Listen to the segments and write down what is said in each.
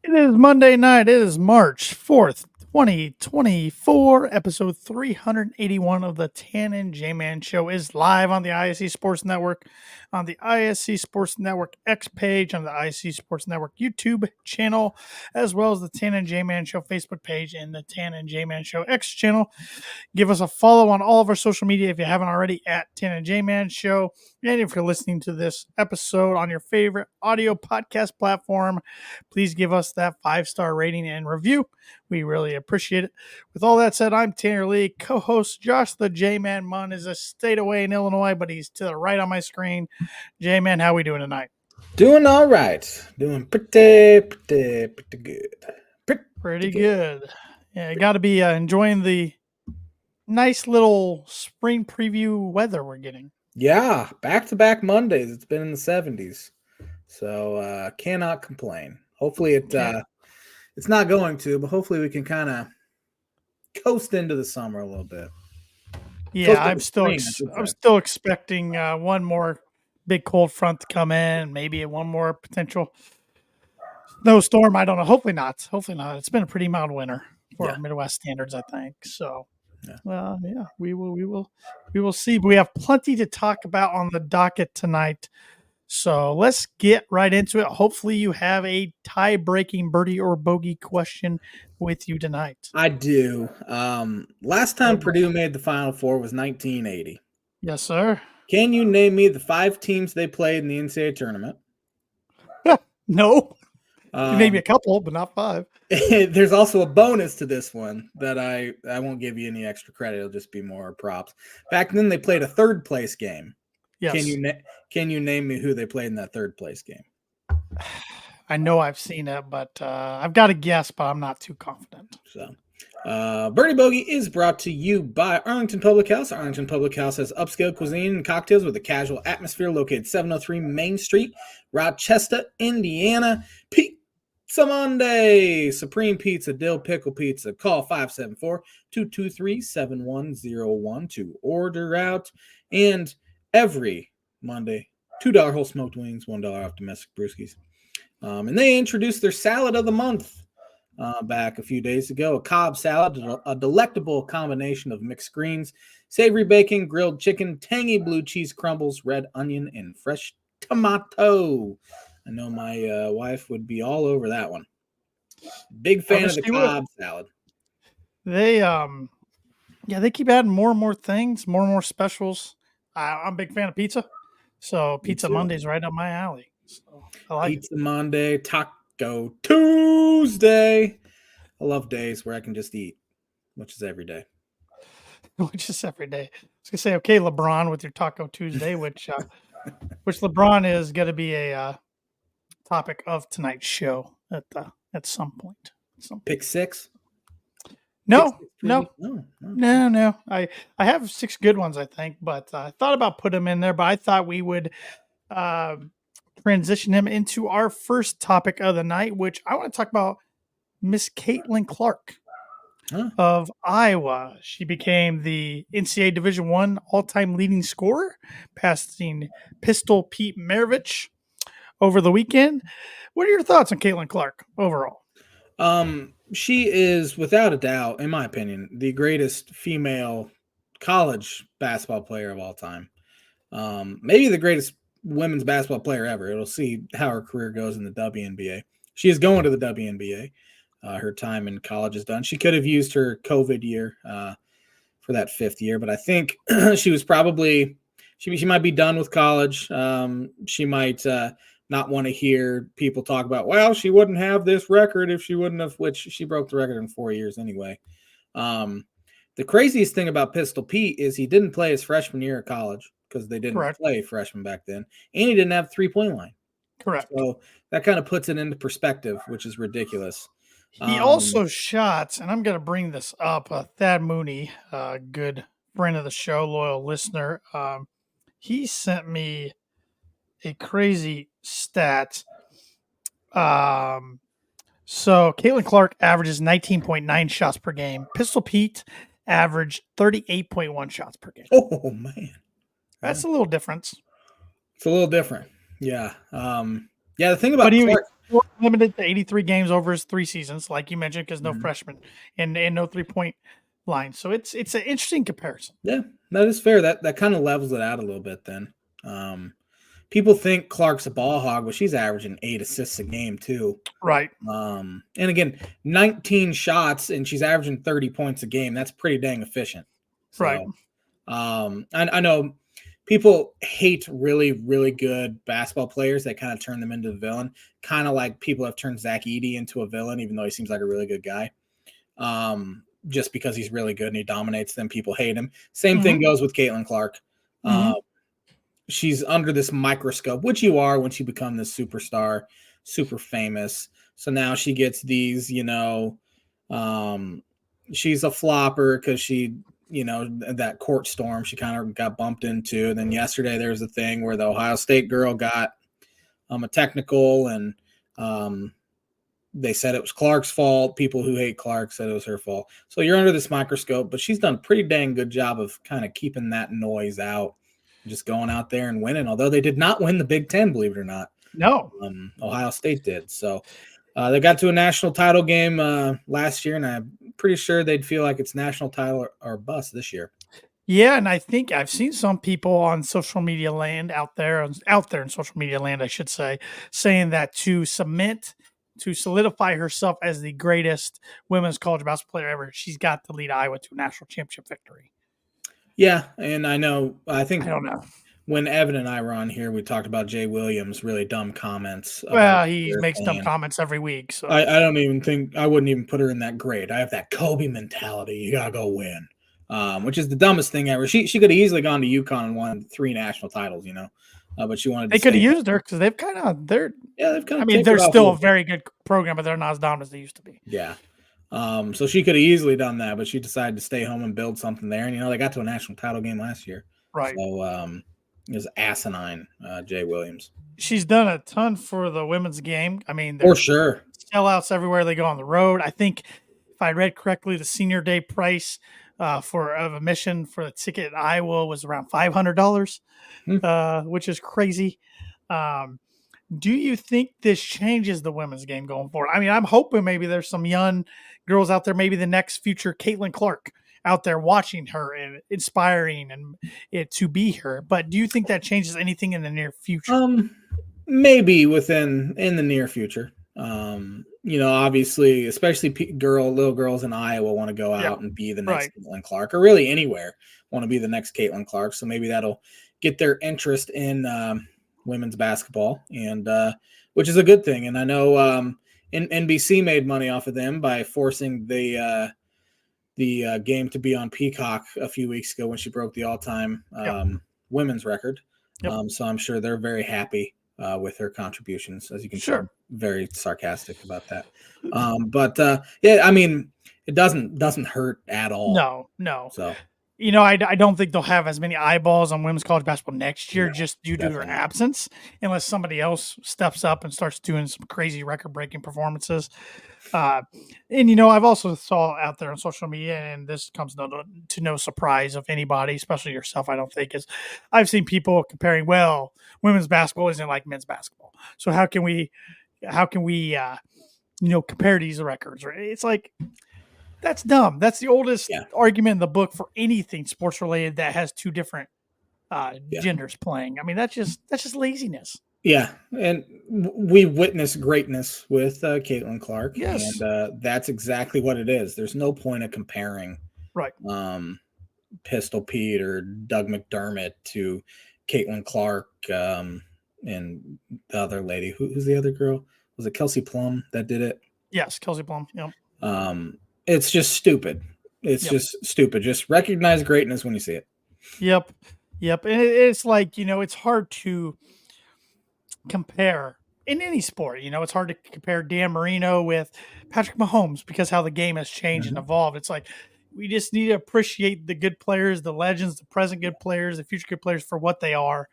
It is Monday night. It is March 4th, 2024. Episode 381 of the Tan and J-Man Show is live on the ISC Sports Network, on the ISC Sports Network X page, on the ISC Sports Network YouTube channel, as well as the Tan and J-Man Show Facebook page and the Tan and J-Man Show X channel. Give us a follow on all of our social media if you haven't already at Tan and J-Man Show. And if you're listening to this episode on your favorite audio podcast platform, please give us that 5-star rating and review. We really appreciate it. With all that said, I'm Tanner Lee. Co-host Josh the J-Man Munn is a state away in Illinois, but he's to the right on my screen. J-Man, how we doing tonight? Doing all right. Doing pretty good. Pretty good. Yeah, you got to be enjoying the nice little spring preview weather we're getting. Yeah, back-to-back Mondays. It's been in the 70s. So cannot complain. Hopefully it's not going to, but hopefully we can kind of coast into the summer a little bit. Yeah, I'm still expecting one more big cold front to come in, maybe one more potential snowstorm. I don't know. Hopefully not. It's been a pretty mild winter for Midwest standards, I think. So, we will see. But we have plenty to talk about on the docket tonight. So let's get right into it. Hopefully you have a tie-breaking birdie or bogey question with you tonight. I do. Last time Purdue made the Final Four was 1980. Yes, sir. Can you name me the 5 teams they played in the NCAA tournament? No. Maybe a couple, but not 5. There's also a bonus to this one that I won't give you any extra credit. It'll just be more props. Back then, they played a third-place game. Yes. Can you name me who they played in that third-place game? I know I've seen it, but I've got a guess, but I'm not too confident. So, Birdie Bogey is brought to you by Arlington Public House. Arlington Public House has upscale cuisine and cocktails with a casual atmosphere located 703 Main Street, Rochester, Indiana. Pizza Monday, Supreme Pizza, Dill Pickle Pizza. Call 574-223-7101 to order out. And every Monday, $2 whole smoked wings, $1 off domestic brewskis. And they introduced their salad of the month back a few days ago. A Cobb salad, a delectable combination of mixed greens, savory bacon, grilled chicken, tangy blue cheese crumbles, red onion, and fresh tomato. I know my wife would be all over that one. Big fan of the Cobb salad. They they keep adding more and more things, more and more specials. I'm a big fan of pizza, so Pizza Monday's right up my alley. So I like Pizza Monday, Taco Tuesday. I love days where I can just eat, which is every day. Which is every day. I was gonna say, okay, LeBron, with your Taco Tuesday, which LeBron is going to be a topic of tonight's show at some point. Pick 6. No. I have 6 good ones, I think, but I thought about putting them in there, but I thought we would transition him into our first topic of the night, which I want to talk about Miss Caitlin Clark of Iowa. She became the NCAA Division I all-time leading scorer, passing Pistol Pete Maravich over the weekend. What are your thoughts on Caitlin Clark overall? She is, without a doubt, in my opinion, the greatest female college basketball player of all time. Maybe the greatest women's basketball player ever. It'll see how her career goes in the WNBA. She is going to the WNBA. Her time in college is done. She could have used her COVID year for that 5th year, but I think she was probably she might be done with college. She might not want to hear people talk about, well, she wouldn't have this record if she wouldn't have, which she broke the record in 4 years anyway. The craziest thing about Pistol Pete is he didn't play his freshman year of college because they didn't play freshmen back then, and he didn't have a 3-point line. Correct. So that kind of puts it into perspective, which is ridiculous. He also shot, and I'm going to bring this up, Thad Mooney, a good friend of the show, loyal listener. He sent me a crazy stat. So Caitlin Clark averages 19.9 shots per game. Pistol Pete averaged 38.1 shots per game. Oh, man. That's a little difference. It's a little different. Yeah. The thing about Clark, limited to 83 games over his 3 seasons, like you mentioned, because no Mhm. freshman and no 3-point line. So it's an interesting comparison. Yeah, that is fair. That kind of levels it out a little bit then. Um, People think Clark's a ball hog, but she's averaging 8 assists a game too. Right. And again, 19 shots and she's averaging 30 points a game. That's pretty dang efficient. Right. So I know people hate really, really good basketball players that kind of turn them into the villain, kind of like people have turned Zach Edey into a villain, even though he seems like a really good guy. Just because he's really good and he dominates them, people hate him. Same Mm-hmm. thing goes with Caitlin Clark. Mm-hmm. She's under this microscope, which you are once you become this superstar, super famous. So now she gets these, she's a flopper because she, that court storm she kind of got bumped into. And then yesterday there was a thing where the Ohio State girl got a technical and they said it was Clark's fault. People who hate Clark said it was her fault. So you're under this microscope, but she's done a pretty dang good job of kind of keeping that noise out, just going out there and winning. Although they did not win the Big Ten, believe it or not, No. Ohio State did. So they got to a national title game last year, and I'm pretty sure they'd feel like it's national title or bust this year. Yeah, and I think I've seen some people on social media land out there in social media land, I should say, saying that to solidify herself as the greatest women's college basketball player ever, she's got to lead Iowa to a national championship victory. Yeah, and I I think don't know. when Evan and I were on here, we talked about Jay Williams' really dumb comments about Well, he her makes dumb saying, comments every week, so I don't even think I wouldn't even put her in that grade. I have that Kobe mentality. You gotta go win, which is the dumbest thing ever. She could have easily gone to UConn and won 3 national titles, but she wanted to they could have stay. used her because they're. Yeah, they've kind I of mean, tapered they're off a still little a bit. very good program, but they're not as dominant as they used to be. Yeah. So she could have easily done that, but she decided to stay home and build something there. And they got to a national title game last year. Right. So it was asinine, Jay Williams. She's done a ton for the women's game. I mean, For they're sure. sellouts everywhere they go on the road. I think if I read correctly, the senior day price of admission for the ticket at Iowa was around $500, which is crazy. Um, do you think this changes the women's game going forward? I mean, I'm hoping maybe there's some young girls out there, maybe the next future Caitlin Clark out there watching her and inspiring and it to be her. But do you think that changes anything in the near future? Maybe in the near future. Obviously, especially little girls in Iowa want to go Yeah, out and be the next right. Caitlin Clark, or really anywhere want to be the next Caitlin Clark. So maybe that'll get their interest in women's basketball, and which is a good thing. And I know NBC made money off of them by forcing the game to be on Peacock a few weeks ago when she broke the all-time Yep. women's record. Yep. So I'm sure they're very happy with her contributions. As you can tell, Sure. very sarcastic about that. But yeah, I mean, it doesn't hurt at all. No. So I don't think they'll have as many eyeballs on women's college basketball next year no, just due to her definitely not. absence, unless somebody else steps up and starts doing some crazy record-breaking performances. And I've also saw out there on social media, and this comes to no surprise of anybody, especially yourself, I don't think, is I've seen people comparing, well, women's basketball isn't like men's basketball, so how can we compare these records? It's like, that's dumb. That's the oldest Yeah. argument in the book for anything sports related that has two different Yeah. genders playing. I mean, that's just laziness. Yeah, and we witnessed greatness with Caitlin Clark, Yes. and that's exactly what it is. There's no point of comparing Right. Pistol Pete or Doug McDermott to Caitlin Clark and the other lady. Who's the other girl? Was it Kelsey Plum that did it? Yes, Kelsey Plum. Yep. It's just stupid. It's just stupid. Just recognize greatness when you see it. Yep. And it's like, it's hard to compare in any sport. It's hard to compare Dan Marino with Patrick Mahomes because how the game has changed and evolved. It's like we just need to appreciate the good players, the legends, the present good players, the future good players for what they are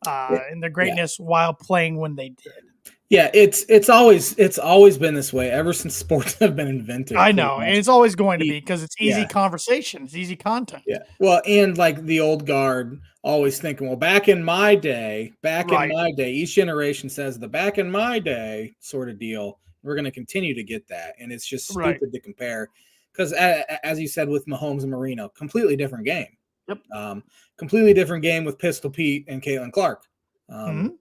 and their greatness while playing when they did. Yeah, it's always been this way ever since sports have been invented, I pretty know, and much. it's always going to E be because it's easy Yeah, conversation, it's easy content. yeah. Well, and like the old guard always thinking, well, back in Right, my day, each generation says the back in my day sort of deal. We're going to continue to get that, and it's just right. stupid to compare because, as you said with Mahomes and Marino, completely different game. Yep. Completely different game with Pistol Pete and Caitlin Clark. Um, Mhm.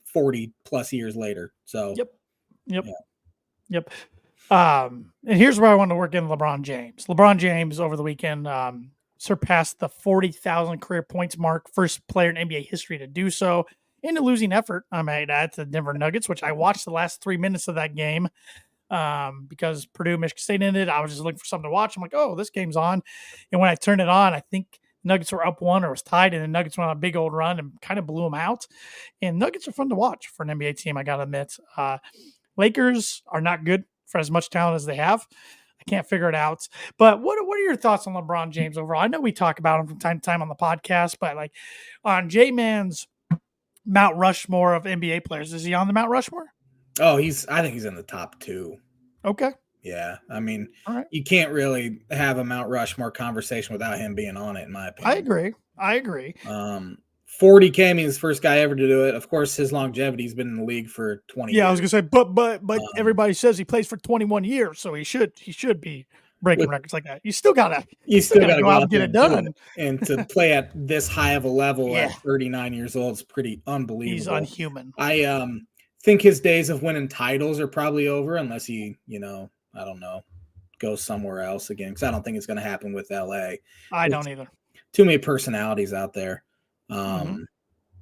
40 plus years later. So, Yep. Yep. yeah. Yep. And here's where I want to work in LeBron James. LeBron James over the weekend surpassed the 40,000 career points mark, first player in NBA history to do so. In a losing effort, I might add, to the Denver Nuggets, which I watched the last 3 minutes of that game because Purdue, Michigan State ended. I was just looking for something to watch. I'm like, oh, this game's on. And when I turned it on, I think Nuggets were up one or it was tied, and the Nuggets went on a big old run and kind of blew them out. And Nuggets are fun to watch for an NBA team, I got to admit. Lakers are not good for as much talent as they have. I can't figure it out. But what are your thoughts on LeBron James overall? I know we talk about him from time to time on the podcast, but like on J Man's Mount Rushmore of NBA players, is he on the Mount Rushmore? Oh, I think he's in the top two. Okay. Yeah. I mean, All right. you can't really have a Mount Rushmore conversation without him being on it, in my I opinion. agree. I agree. 40 came, he's the first guy ever to do it. Of course, his longevity's been in the league for 20 Yeah, I was years. gonna say, but Um, everybody says he plays for 21 years, so he should be breaking with records like that. You still gotta you still got to go go out out and get there it and do it. done. And to play at this high of a level Yeah, at 39 years old is pretty he's unbelievable. unhuman. I think his days of winning titles are probably over unless he, I don't know, goes somewhere else again. Because I don't think it's going to happen with LA. I There's don't either. too many personalities out there. Mm-hmm.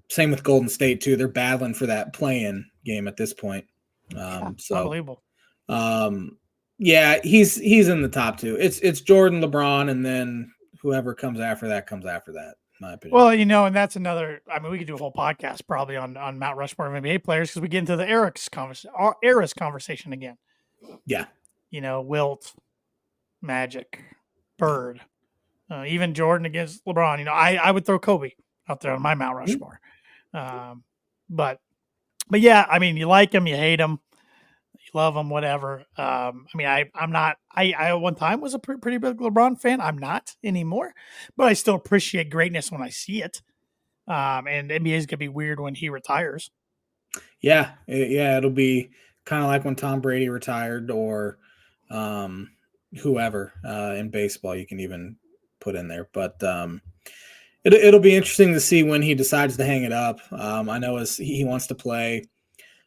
Same with Golden State too. They're battling for that play-in game at this point. Yeah, So unbelievable. um, yeah, he's in the top two. It's Jordan, LeBron, and then whoever comes after that comes after that. In my opinion. Well, and that's another. I mean, we could do a whole podcast probably on Mount Rushmore of NBA players because we get into the eras conversation again. Yeah. Wilt, Magic, Bird, even Jordan against LeBron. I would throw Kobe out there on my Mount Mhm. Rushmore. But yeah, I mean, you like him, you hate him, you love him, whatever. I mean, I'm not. I at one time was a pretty big LeBron fan. I'm not anymore, but I still appreciate greatness when I see it. And NBA is gonna be weird when he retires. Yeah, it'll be kind of like when Tom Brady retired or um, whoever in baseball. You can even put in there, but it'll be interesting to see when he decides to hang it up. I know as he wants to play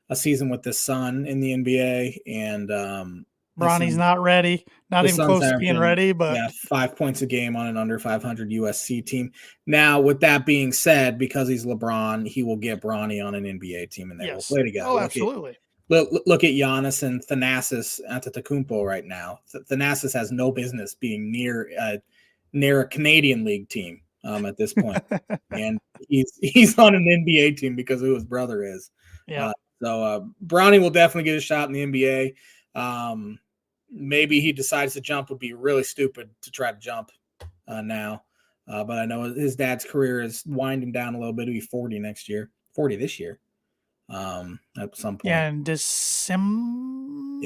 a season with his son in the NBA, and Bronny's not ready, not his even son's close to being averaging ready. But 5 points a game on an under 500 USC team. Now, with that being said, because he's LeBron, he will get Bronny on an NBA team, and they will yes, play together. oh, absolutely. Look at Giannis and Thanasis Antetokounmpo right now. Thanasis has no business being near a Canadian League team at this point, and he's on an NBA team because of who his brother is. Yeah. So Bronny will definitely get a shot in the NBA. Maybe he decides to jump. Would be really stupid to try to jump now. But I know his dad's career is winding down a little bit. He'll be 40 next year, 40 this year at some point. Yeah, in December,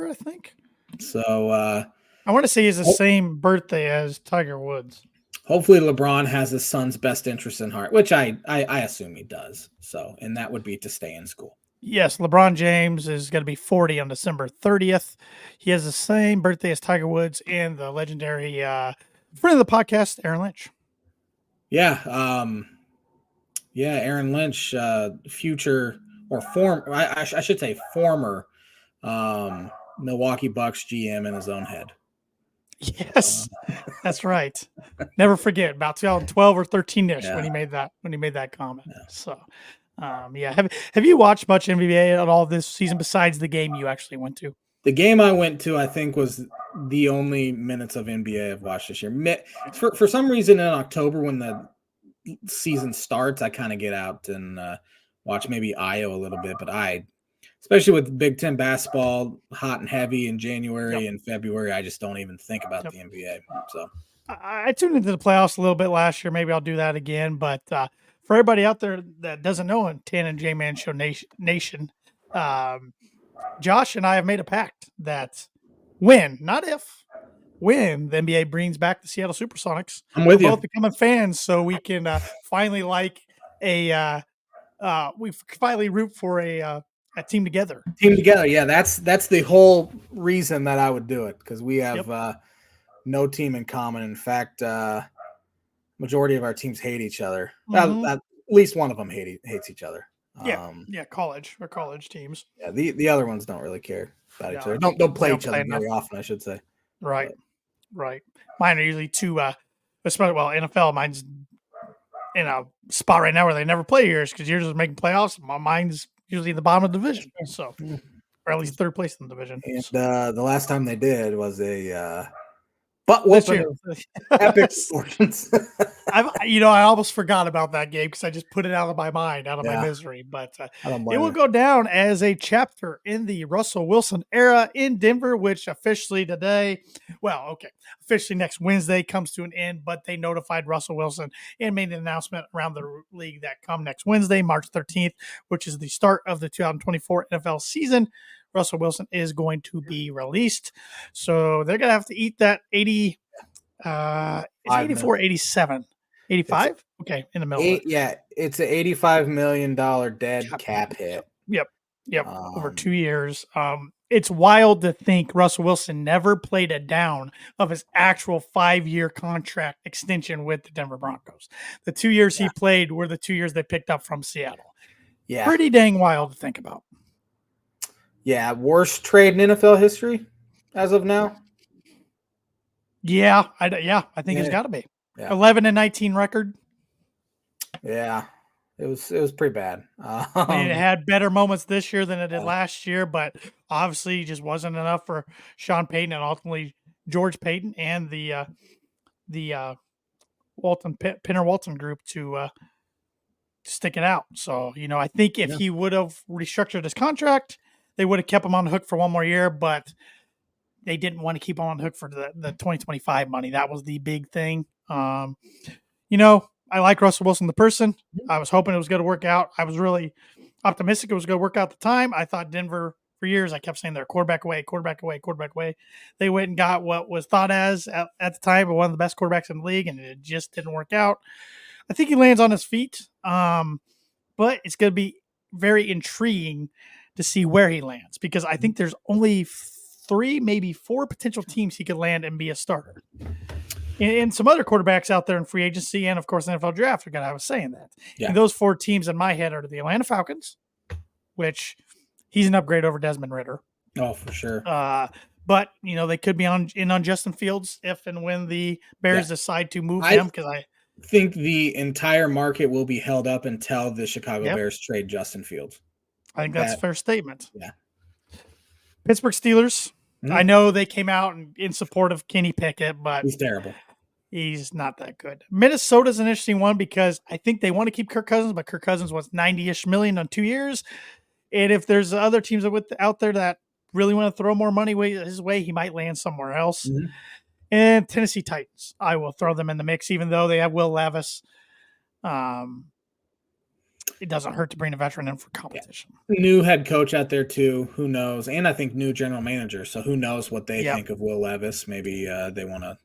I think. So I want to say he's the same birthday as Tiger Woods. Hopefully LeBron has his son's best interest in heart, which I assume he does. So, and that would be to stay in school. Yes, LeBron James is going to be 40 on December 30th. He has the same birthday as Tiger Woods and the legendary friend of the podcast, Aaron Lynch. Yeah. Aaron Lynch, future or former, I should say former Milwaukee Bucks GM in his own head. Yes, that's right. Never forget about 2012 or 13ish when he made that comment. Yeah. So, have you watched much NBA at all this season besides the game you actually went to? The game I went to, I think, was the only minutes of NBA I've watched this year. For some reason, in October when the season starts, I kind of get out and watch maybe IO a little bit, but especially with Big Ten basketball hot and heavy in January and February, I just don't even think about the NBA. So I tuned into the playoffs a little bit last year. Maybe I'll do that again. But for everybody out there that doesn't know, Tan and J Man Show Nation, Josh and I have made a pact that when, not if, when the NBA brings back the Seattle Supersonics, I'm we're with you. both becoming fans, so we can finally like we finally root for a team together. Team together. Yeah, that's the whole reason that I would do it, because we have Yep. no team in common. In fact, majority of our teams hate each other. Mm-hmm. At least one of them hates each other. Yeah. Yeah. College teams. Yeah, the other ones don't really care about each No, other. Don't they play don't each other play enough. very often, I should say. Right. But Right. Mine are usually two. Especially NFL. Mine's in a spot right now where they never play yours because yours is making playoffs. Mine's usually in the bottom of the division, so or at least third place in the division. and So. the last time they did was a butt This whooping year, of epic proportions. I almost forgot about that game because I just put it out of my mind, out of my Yeah, misery. But I don't it blame will you. go down as a chapter in the Russell Wilson era in Denver, which officially today, well, okay, officially next Wednesday comes to an end. But they notified Russell Wilson and made an announcement around the league that come next Wednesday, March 13th, which is the start of the 2024 NFL season. Russell Wilson is going to be released. So they're going to have to eat that 80. It's 84, 87, It's 85. Okay, in the middle of it. it's an $85 million dead cap Yep, hit. yep, yep. Over Um, 2 years. It's wild to think Russell Wilson never played a down of his actual 5-year contract extension with the Denver Broncos. The 2 years he played were the 2 years they picked up from Seattle. yeah, Pretty dang wild to think about. yeah, worst trade in NFL history as of now. Yeah, I think it's Yeah, got to be yeah, 11-19 record. yeah. It was pretty bad. I mean, it had better moments this year than it did Yeah. last year, but obviously just wasn't enough for Sean Payton and ultimately George Payton and the Walton Pinner Walton group to stick it out. So I think if Yeah. he would have restructured his contract, they would have kept him on the hook for one more year, but they didn't want to keep him on the hook for the 2025 money. That was the big thing. I like Russell Wilson, the person. I was hoping it was going to work out. I was really optimistic it was going to work out at the time. I thought Denver, for years, I kept saying they're quarterback away, quarterback away, quarterback away. They went and got what was thought as, at the time, one of the best quarterbacks in the league, and it just didn't work out. I think he lands on his feet, but it's going to be very intriguing to see where he lands because I think there's only 3, maybe 4 potential teams he could land and be a starter. And some other quarterbacks out there in free agency and, of course, the NFL draft are going to have a say in that. Yeah. And those 4 teams in my head are the Atlanta Falcons, which he's an upgrade over Desmond Ridder. Oh, for sure. But, they could be on Justin Fields if and when the Bears decide to move him because I think the entire market will be held up until the Chicago Bears trade Justin Fields. I think that's a fair statement. Yeah. Pittsburgh Steelers. I know they came out in support of Kenny Pickett, but he's terrible. He's not that good. Minnesota's an interesting one because I think they want to keep Kirk Cousins, but Kirk Cousins wants 90-ish million on 2 years. And if there's other teams out there that really want to throw more money his way, he might land somewhere else. Mm-hmm. And Tennessee Titans, I will throw them in the mix, even though they have Will Levis. It doesn't hurt to bring a veteran in for competition. Yeah. New head coach out there too. Who knows? And I think new general manager. So who knows what they think of Will Levis? Maybe they want to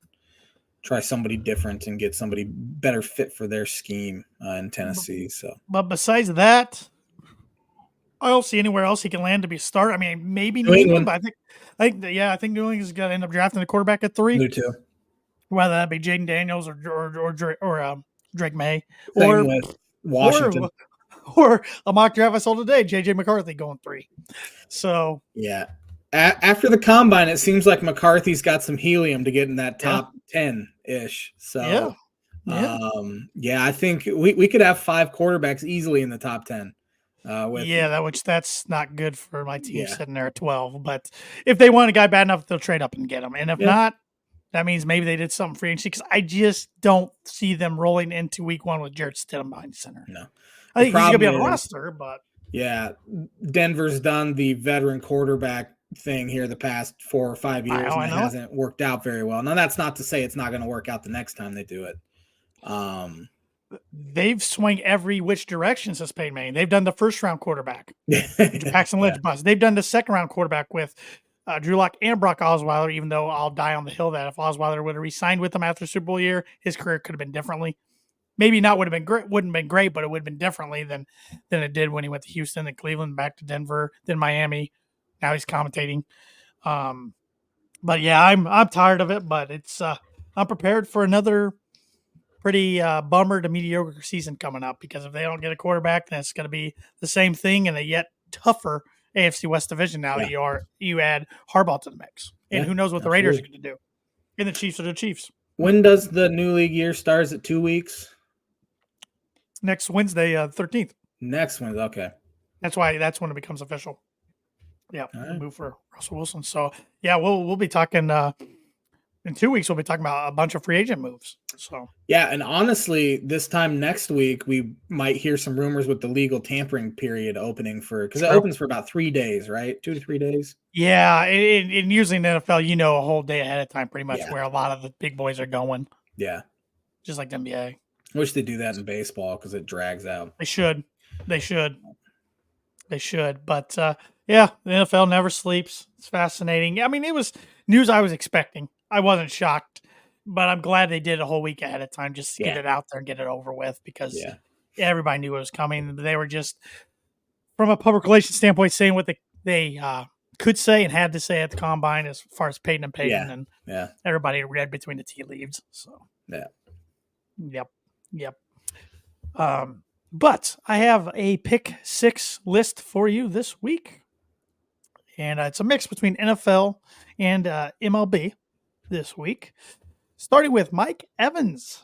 try somebody different and get somebody better fit for their scheme in Tennessee. But besides that, I don't see anywhere else he can land to be a starter. I mean, maybe New England, but I think New England is going to end up drafting a quarterback at 3. Me too. Whether that be Jaden Daniels or Drake May, Same with Washington, or a mock draft I saw today, JJ McCarthy going 3. So yeah. After the combine, it seems like McCarthy's got some helium to get in that top 10-ish. So, I think we could have 5 quarterbacks easily in the top 10. That's not good for my team sitting there at 12. But if they want a guy bad enough, they'll trade up and get him. And if not, that means maybe they did something free agency because I just don't see them rolling into week 1 with Jarrett Stidham behind center. No, I think he's going to be on the roster, but Denver's done the veteran quarterback thing here the past 4 or 5 years, and it hasn't worked out very well. Now, that's not to say it's not going to work out the next time they do it. they've swung every which direction since Peyton Manning. They've done the first round quarterback, Paxton Lynch Yeah. bust. They've done the second round quarterback with Drew Lock and Brock Osweiler, even though I'll die on the hill that if Osweiler would have re-signed with them after the Super Bowl year, his career could have been differently. Maybe not would have been great, wouldn't have been great, but it would have been differently than it did when he went to Houston and Cleveland, back to Denver, then Miami. Now he's commentating. But yeah, I'm tired of it, but it's I'm prepared for another pretty bummer to mediocre season coming up, because if they don't get a quarterback, then it's going to be the same thing in a yet tougher AFC West division. Now Yeah. that you add Harbaugh to the mix, and Yeah, who knows what the Raiders are going to do, and the Chiefs are the Chiefs. When does the new league year start? Is it 2 weeks? Next Wednesday, 13th. Next Wednesday. Okay. That's when it becomes official. Yeah, All the right. move for Russell Wilson. So yeah, we'll be talking in 2 weeks. We'll be talking about a bunch of free agent moves. So Yeah, and honestly, this time next week we might hear some rumors with the legal tampering period opening because it opens for about 3 days, right? 2 to 3 days. Yeah, and usually in the NFL, a whole day ahead of time, pretty much, Yeah. where a lot of the big boys are going. Yeah. Just like the NBA. I wish they do that in baseball because it drags out. They should. But yeah, the NFL never sleeps. It's fascinating. I mean, it was news I was expecting. I wasn't shocked, but I'm glad they did a whole week ahead of time just to get it out there and get it over with, because everybody knew it was coming. They were just, from a public relations standpoint, saying what they could say and had to say at the combine as far as Peyton, and everybody read between the tea leaves. So yep. But I have a pick six list for you this week, and it's a mix between NFL and MLB this week. Starting with Mike Evans.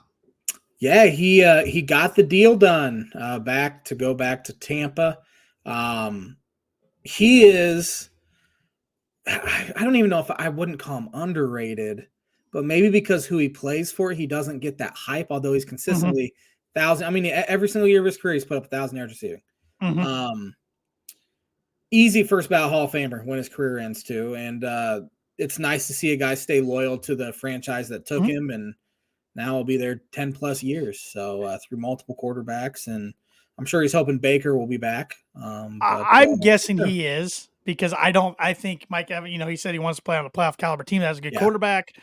Yeah, he got the deal done. Back to Tampa. He is. I don't even know if I wouldn't call him underrated, but maybe because who he plays for, he doesn't get that hype. Although he's consistently 1,000. I mean, every single year of his career, he's put up 1,000 yards receiving. Easy first ballot Hall of Famer when his career ends too, and it's nice to see a guy stay loyal to the franchise that took him, and now he'll be there 10 plus years. So through multiple quarterbacks, and I'm sure he's hoping Baker will be back. I'm guessing he is, because I think Mike Evans, he said he wants to play on a playoff caliber team that has a good quarterback.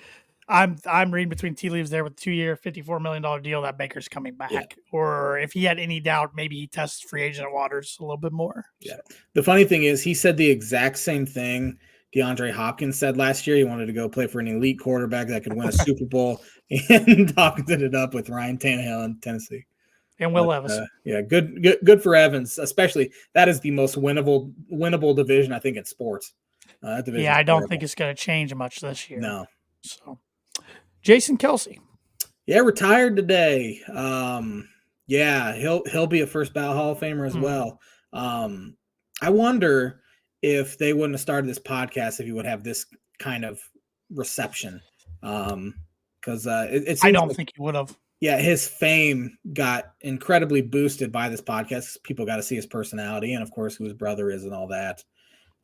I'm reading between tea leaves there with a 2-year, $54 million deal that Baker's coming back. Or if he had any doubt, maybe he tests free agent waters a little bit more. Yeah. The funny thing is, he said the exact same thing DeAndre Hopkins said last year. He wanted to go play for an elite quarterback that could win a Super Bowl, and Hopkins ended up with Ryan Tannehill in Tennessee. And Will Levis. Good for Evans, especially. That is the most winnable division, I think, in sports. I don't think it's going to change much this year. No. So, Jason Kelce. Yeah, retired today. He'll be a first ballot Hall of Famer as well. I wonder if they wouldn't have started this podcast if he would have this kind of reception. Because I don't think he would have. Yeah, his fame got incredibly boosted by this podcast. People got to see his personality, and of course, who his brother is and all that.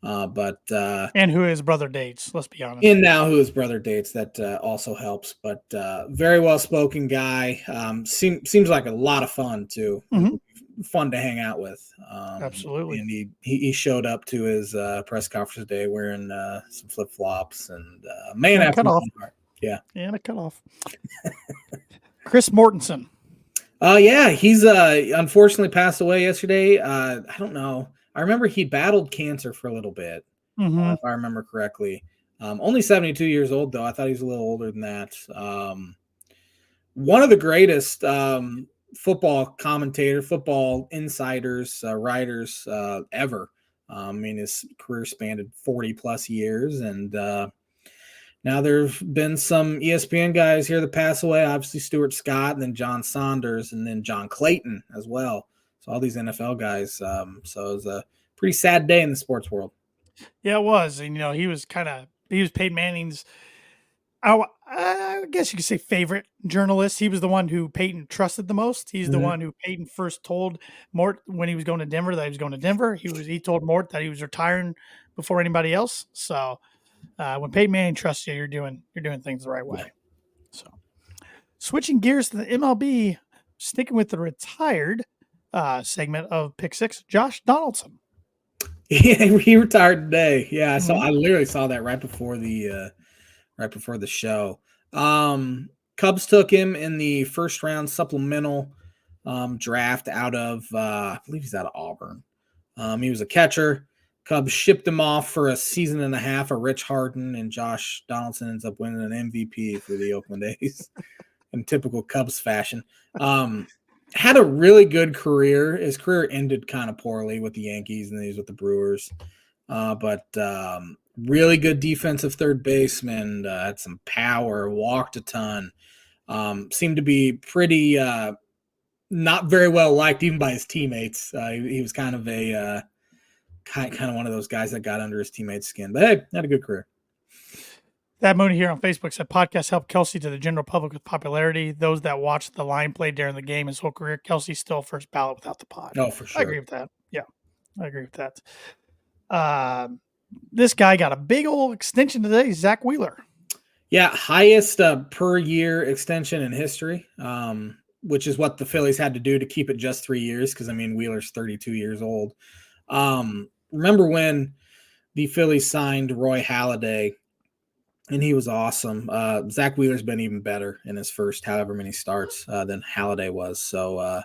And who his brother dates, let's be honest. And now who his brother dates, that also helps. But very well-spoken guy. Seems like a lot of fun, too. Fun to hang out with. Absolutely. And he showed up to his press conference today wearing some flip-flops and man after my own heart. Yeah. And a cutoff. Chris Mortensen. He's unfortunately passed away yesterday. I don't know. I remember he battled cancer for a little bit, if I remember correctly. Only 72 years old, though. I thought he was a little older than that. One of the greatest football insiders, writers ever. His career spanned 40-plus years, and now there have been some ESPN guys here that pass away. Obviously, Stuart Scott, and then John Saunders, and then John Clayton as well. So all these NFL guys. So it was a pretty sad day in the sports world. Yeah, it was. And, he was Peyton Manning's, I guess you could say, favorite journalist. He was the one who Peyton trusted the most. He's the one who Peyton first told Mort when he was going to Denver that he was going to Denver. He told Mort that he was retiring before anybody else. So when Peyton Manning trusts you, you're doing things the right way. So switching gears to the MLB, sticking with the retired segment of Pick Six, Josh Donaldson. Yeah, he retired today. Yeah, I saw. Mhm. I literally saw that right before the show. Cubs took him in the first round supplemental draft out of I believe he's out of Auburn. He was a catcher. Cubs shipped him off for a season and a half. Rich Harden, and Josh Donaldson ends up winning an MVP for the Oakland A's in typical Cubs fashion. Had a really good career. His career ended kind of poorly with the Yankees, and then he's with the Brewers. But really good defensive third baseman. Had some power. Walked a ton. Seemed to be pretty not very well liked even by his teammates. He was kind of a kind of one of those guys that got under his teammates' skin. But hey, had a good career. That Mooney here on Facebook said podcasts helped Kelsey to the general public with popularity. Those that watched the line play during the game his whole career, Kelsey's still first ballot without the pod. Oh, for sure. I agree with that. Yeah, I agree with that. This guy got a big old extension today, Zach Wheeler. Yeah, highest per year extension in history, which is what the Phillies had to do to keep it just 3 years. Because I mean, Wheeler's 32 years old. Remember when the Phillies signed Roy Halladay? And he was awesome. Zach Wheeler's been even better in his first however many starts than Halladay was. So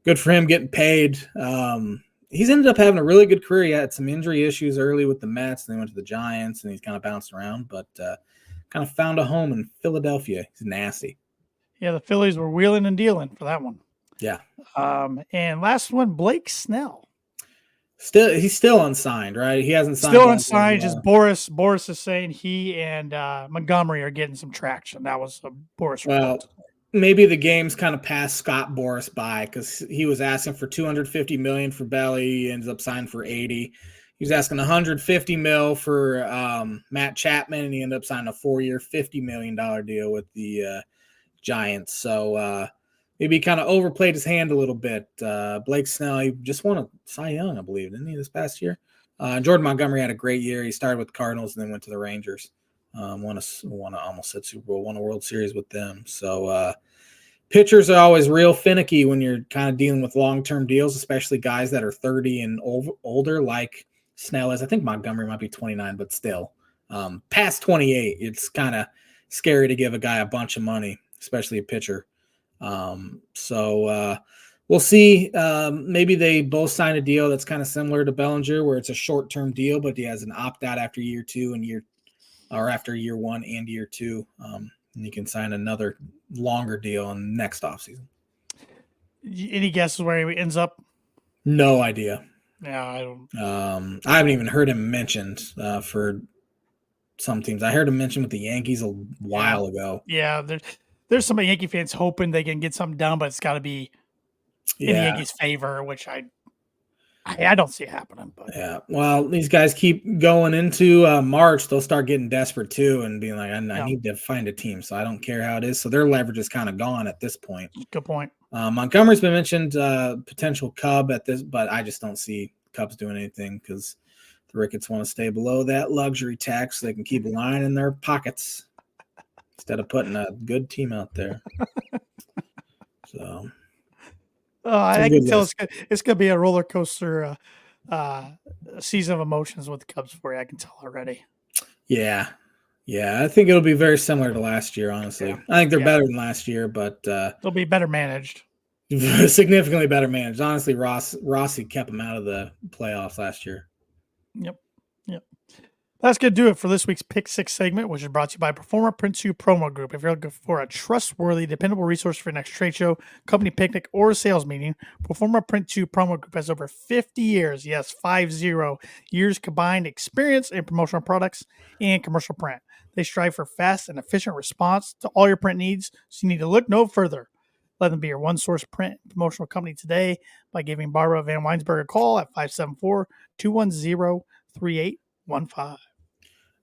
good for him getting paid. He's ended up having a really good career. He had some injury issues early with the Mets. Then he went to the Giants, and he's kind of bounced around, but kind of found a home in Philadelphia. He's nasty. Yeah, the Phillies were wheeling and dealing for that one. Yeah. And last one, Blake Snell. He's still unsigned, right? He hasn't signed. Still unsigned. Just Boris is saying he and Montgomery are getting some traction. That was a Boris report. Maybe the game's kind of passed Scott Boris by because he was asking for $250 million for Belly. He ends up signing for 80. He was asking $150 million for Matt Chapman, and he ended up signing a 4-year, $50 million deal with the Giants. So maybe he kind of overplayed his hand a little bit. Blake Snell, he just won a Cy Young, I believe, didn't he, this past year? Jordan Montgomery had a great year. He started with the Cardinals and then went to the Rangers. Almost said Super Bowl, won a World Series with them. So pitchers are always real finicky when you're kind of dealing with long-term deals, especially guys that are 30 and older, like Snell is. I think Montgomery might be 29, but still, past 28, it's kind of scary to give a guy a bunch of money, especially a pitcher. So we'll see. Maybe they both sign a deal that's kind of similar to Bellinger, where it's a short-term deal, but he has an opt-out after year 2 and after year 1 and year 2. And you can sign another longer deal in next offseason. Any guesses where he ends up? No idea. Yeah, I don't. I haven't even heard him mentioned for some teams. I heard him mentioned with the Yankees a while ago. Yeah, there's some Yankee fans hoping they can get something done, but it's got to be in the Yankees' favor, which I don't see it happening. But yeah, well, these guys keep going into March. They'll start getting desperate too and being like, I need to find a team, so I don't care how it is. So their leverage is kind of gone at this point. Good point. Montgomery's been mentioned, potential Cub at this, but I just don't see Cubs doing anything because the Ricketts want to stay below that luxury tax so they can keep a line in their pockets instead of putting a good team out there. So I can tell it's going to be a roller coaster season of emotions with the Cubs for you. I can tell already. Yeah. I think it'll be very similar to last year, honestly. Yeah. I think they're better than last year, but they'll be better managed. Significantly better managed. Honestly, Rossi kept them out of the playoffs last year. Yep. That's going to do it for this week's Pick 6 segment, which is brought to you by Performer Print 2 Promo Group. If you're looking for a trustworthy, dependable resource for your next trade show, company picnic, or sales meeting, Performer Print 2 Promo Group has over 50 years, yes, 50 years combined experience in promotional products and commercial print. They strive for fast and efficient response to all your print needs, so you need to look no further. Let them be your one-source print and promotional company today by giving Barbara Van Weinsberg a call at 574-210-3815.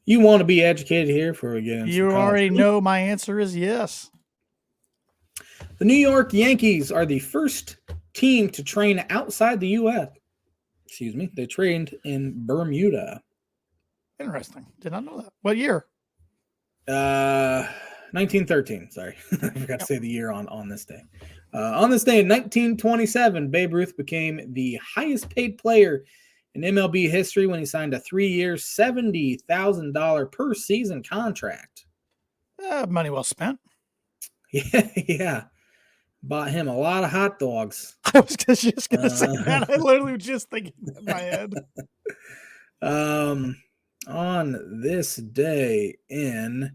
You want to be educated here before we get into You already know my answer is yes. The New York Yankees are the first team to train outside the U.S. Excuse me. They trained in Bermuda. Interesting. Did not know that. What year? 1913. Sorry. I forgot to say the year on this day. On this day in 1927, Babe Ruth became the highest paid player in MLB history when he signed a 3-year, $70,000 per season contract. Money well spent. Yeah. Bought him a lot of hot dogs. I was just going to say that. I literally was just thinking that in my head. On this day in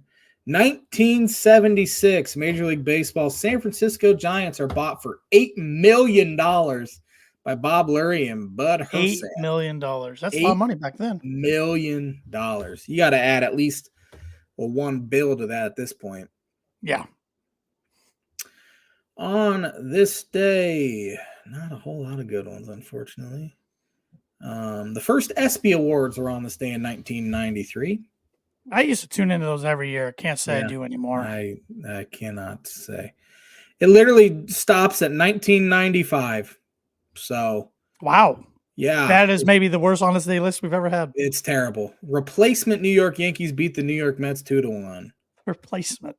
1976, Major League Baseball San Francisco Giants are bought for $8 million by Bob Lurie and Bud Herseth. $8 million. That's a lot of money back then. $8 million. You got to add at least $1 billion to that at this point. Yeah. On this day, not a whole lot of good ones, unfortunately. The first ESPY Awards were on this day in 1993. I used to tune into those every year. I can't say I do anymore. I cannot say. It literally stops at 1995. So. Wow. Yeah. That is maybe the worst on this day list we've ever had. It's terrible. Replacement New York Yankees beat the New York Mets 2-1. Replacement.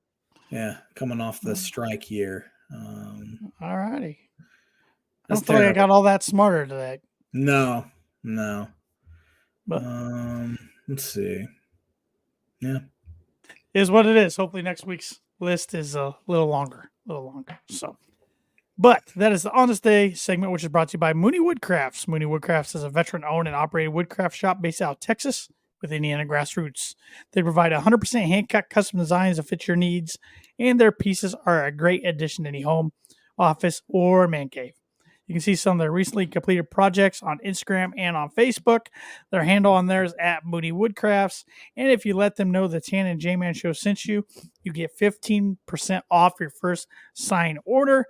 Yeah, coming off the strike year. All righty. I don't feel like I got all that smarter today. No. But let's see. Yeah. Is what it is. Hopefully next week's list is a little longer. So, but that is the On This Day segment, which is brought to you by Mooney Woodcrafts. Mooney Woodcrafts is a veteran-owned and operated woodcraft shop based out of Texas with Indiana grassroots. They provide 100% hand-cut custom designs that fit your needs, and their pieces are a great addition to any home, office, or man cave. You can see some of their recently completed projects on Instagram and on Facebook. Their handle on there is at Mooney Woodcrafts. And if you let them know the Tan and J-Man Show sent you, you get 15% off your first sign order.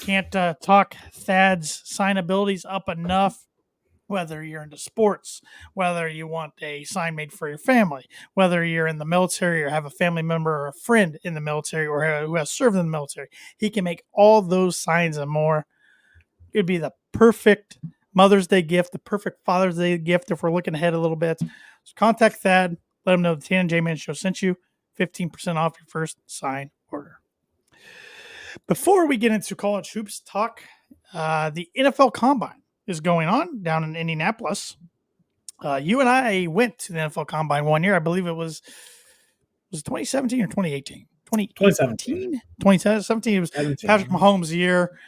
Can't talk Thad's sign abilities up enough. Whether you're into sports, whether you want a sign made for your family, whether you're in the military or have a family member or a friend in the military or who has served in the military, he can make all those signs and more. It would be the perfect Mother's Day gift, the perfect Father's Day gift if we're looking ahead a little bit. So contact Thad. Let him know the Tan and J-Man Show sent you. 15% off your first sign order. Before we get into college hoops talk, the NFL Combine is going on down in Indianapolis. You and I went to the NFL Combine one year. I believe it was 2017 or 2018? 2017. 2017. It was 17. Patrick Mahomes' year.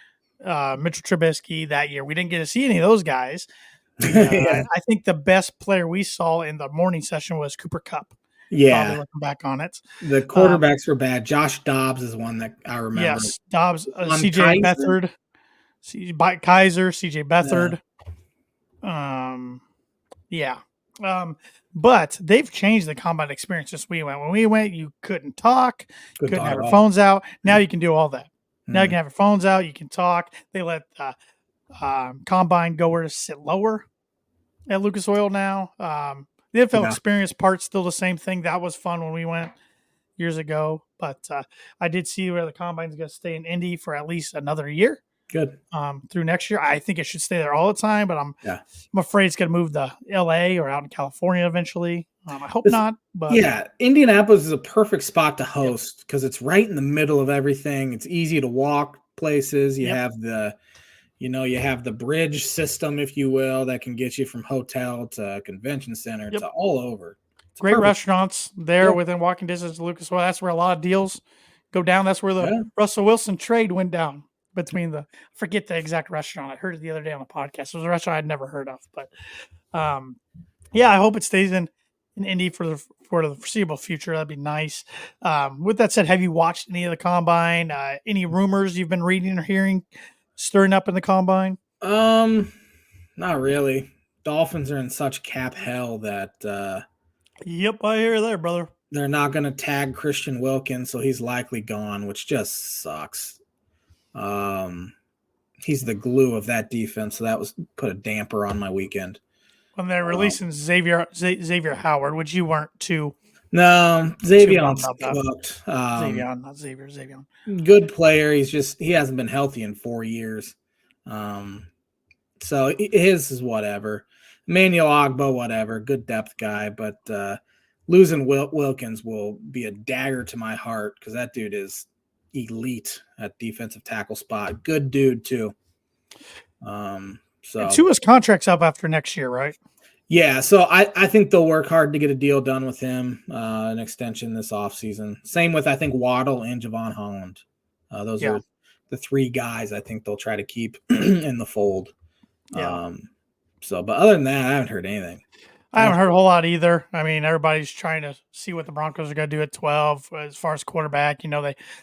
Mitchell Trubisky that year. We didn't get to see any of those guys. I think the best player we saw in the morning session was Cooper Kupp. Yeah. Probably looking back on it. The quarterbacks were bad. Josh Dobbs is one that I remember. Yes, Dobbs, CJ Beathard, Kaiser, CJ Beathard. Yeah. But they've changed the combine experience since we went. When we went, you couldn't talk, couldn't have your phones out. Now you can do all that. Now you can have your phones out. You can talk. They let combine goers sit lower at Lucas Oil now. The NFL experience part's still the same thing. That was fun when we went years ago. But I did see where the combine's going to stay in Indy for at least another year. Good. Through next year. I think it should stay there all the time, but I'm afraid it's going to move to LA or out in California eventually. I hope not. But yeah, Indianapolis is a perfect spot to host because it's right in the middle of everything. It's easy to walk places. You have the bridge system, if you will, that can get you from hotel to convention center to all over. It's great restaurants there within walking distance of Lucas Oil. That's where a lot of deals go down. That's where the Russell Wilson trade went down between I forget the exact restaurant. I heard it the other day on the podcast. It was a restaurant I'd never heard of, but I hope it stays in Indy for the foreseeable future. That'd be nice. With that said, have you watched any of the combine? Any rumors you've been reading or hearing stirring up in the combine? Not really. Dolphins are in such cap hell that yep, I hear there, brother. They're not going to tag Christian Wilkins, so he's likely gone, which just sucks. He's the glue of that defense, so that put a damper on my weekend. When they're releasing Xavier Howard, which you weren't too. No, Xavion's cooked. Xavier, not Xavier. Xavier. Good player. He hasn't been healthy in 4 years. So his is whatever. Emmanuel Ogbo, whatever. Good depth guy, but losing Wilkins will be a dagger to my heart because that dude is elite at defensive tackle spot. Good dude too. So And Tua's contract's up after next year, right? yeah, so I think they'll work hard to get a deal done with him, an extension this offseason. Same with, I think, Waddle and Javon Holland. Those Yeah. are the three guys I think they'll try to keep in the fold. Yeah. But other than that, I haven't heard anything. I haven't heard a whole lot either. I mean, everybody's trying to see what the Broncos are going to do at 12 as far as quarterback.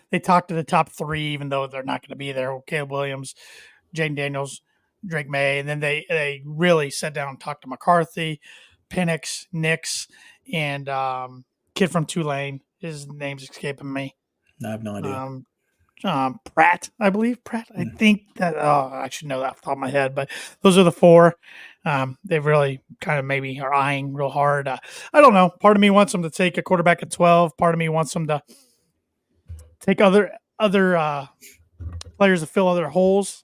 They talked to the top three, even though they're not going to be there. Caleb Williams, Jaden Daniels, Drake May. And then they really sat down and talked to McCarthy, Penix, Nix, and kid from Tulane. His name's escaping me. I have no idea. Pratt, I believe. Pratt. I think that. Oh, I should know that off the top of my head. But those are the four. They really kind of maybe are eyeing real hard. I don't know. Part of me wants them to take a quarterback at 12. Part of me wants them to take other players to fill other holes,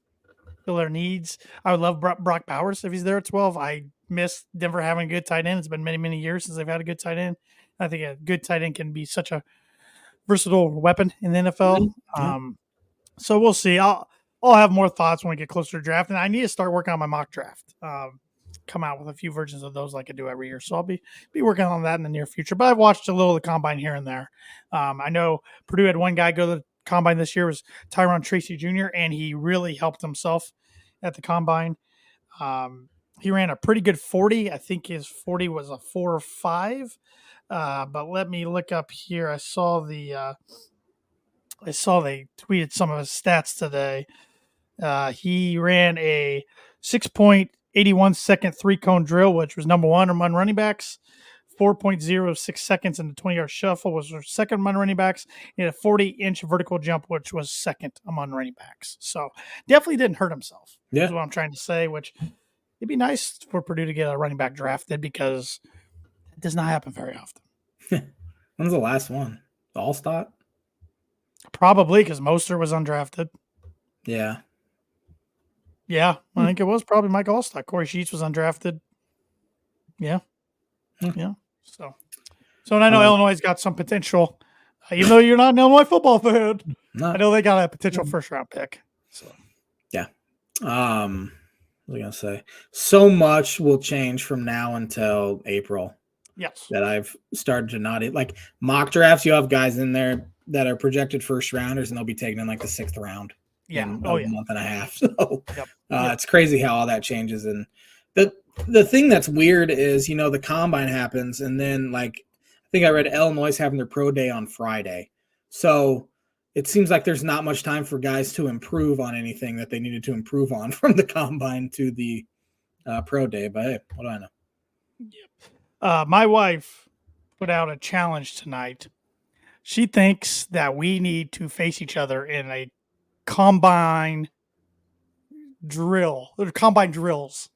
fill their needs. I would love Brock Bowers if he's there at 12. I miss Denver having a good tight end. It's been many, many years since they've had a good tight end. I think a good tight end can be such a versatile weapon in the NFL. So we'll see. I'll have more thoughts when we get closer to draft, and I need to start working on my mock draft. Come out with a few versions of those like I do every year. So I'll be working on that in the near future. But I've watched a little of the combine here and there. I know Purdue had one guy go to the combine this year, was Tyron Tracy Jr., and he really helped himself at the combine. He ran a pretty good 40. I think his 40 was a 4.5. But let me look up here. I saw they tweeted some of his stats today. He ran a 6.81 second 3-cone drill, which was number one among running backs. 4.06 seconds in the 20-yard shuffle was second among running backs. He had a 40-inch vertical jump, which was second among running backs. So definitely didn't hurt himself. Yeah. Is what I'm trying to say, which it'd be nice for Purdue to get a running back drafted because it does not happen very often. When's the last one? The Allstott? Probably because Mostert was undrafted. Yeah. Yeah, I think it was probably Mike Allstott. Corey Sheets was undrafted. Yeah. Yeah. So and I know Illinois got some potential, even though you're not an Illinois football fan. I know they got a potential first-round pick. So yeah. What was I gonna say? So much will change from now until April. Yes. That I've started to not like mock drafts. You have guys in there that are projected first rounders, and they'll be taken in like the 6th round. Yeah. In a month and a half. So it's crazy how all that changes. And the thing that's weird is, the combine happens, and then like I think I read Illinois having their pro day on Friday. So it seems like there's not much time for guys to improve on anything that they needed to improve on from the combine to the pro day. But hey, what do I know? My wife put out a challenge tonight. She thinks that we need to face each other in a combine drill, or combine drills.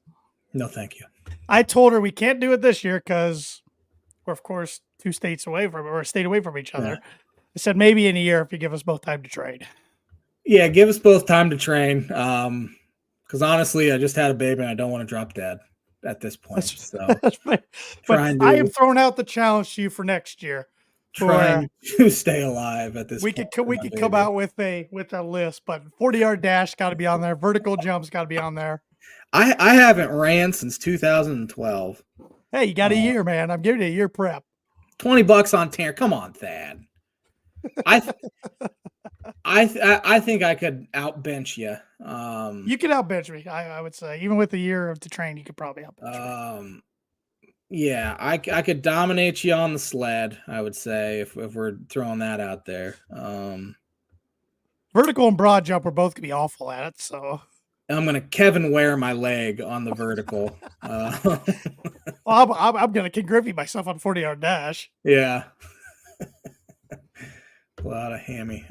No, thank you. I told her we can't do it this year because we're, of course, 2 states away from, or a state away from each other. Yeah. I said maybe in a year if you give us both time to train. Yeah, give us both time to train. Because honestly, I just had a baby and I don't want to drop dead at this point. But I am throwing out the challenge to you for next year. Trying to stay alive at this point. We could come out with a list, but 40-yard dash got to be on there. Vertical jumps got to be on there. I haven't ran since 2012. Hey, you got a year, man. I'm giving you a year prep. $20 on Tanner. Come on, Thad. I think I could outbench you. You could outbench me. I would say, even with a year to train, you could probably outbench me. Yeah, I could dominate you on the sled, I would say, if we're throwing that out there. Vertical and broad jump, we're both going to be awful at it, so. I'm going to Kevin Ware my leg on the vertical. Well, I'm going to Ken Griffey myself on 40-yard dash. Yeah. Pull out a hammy.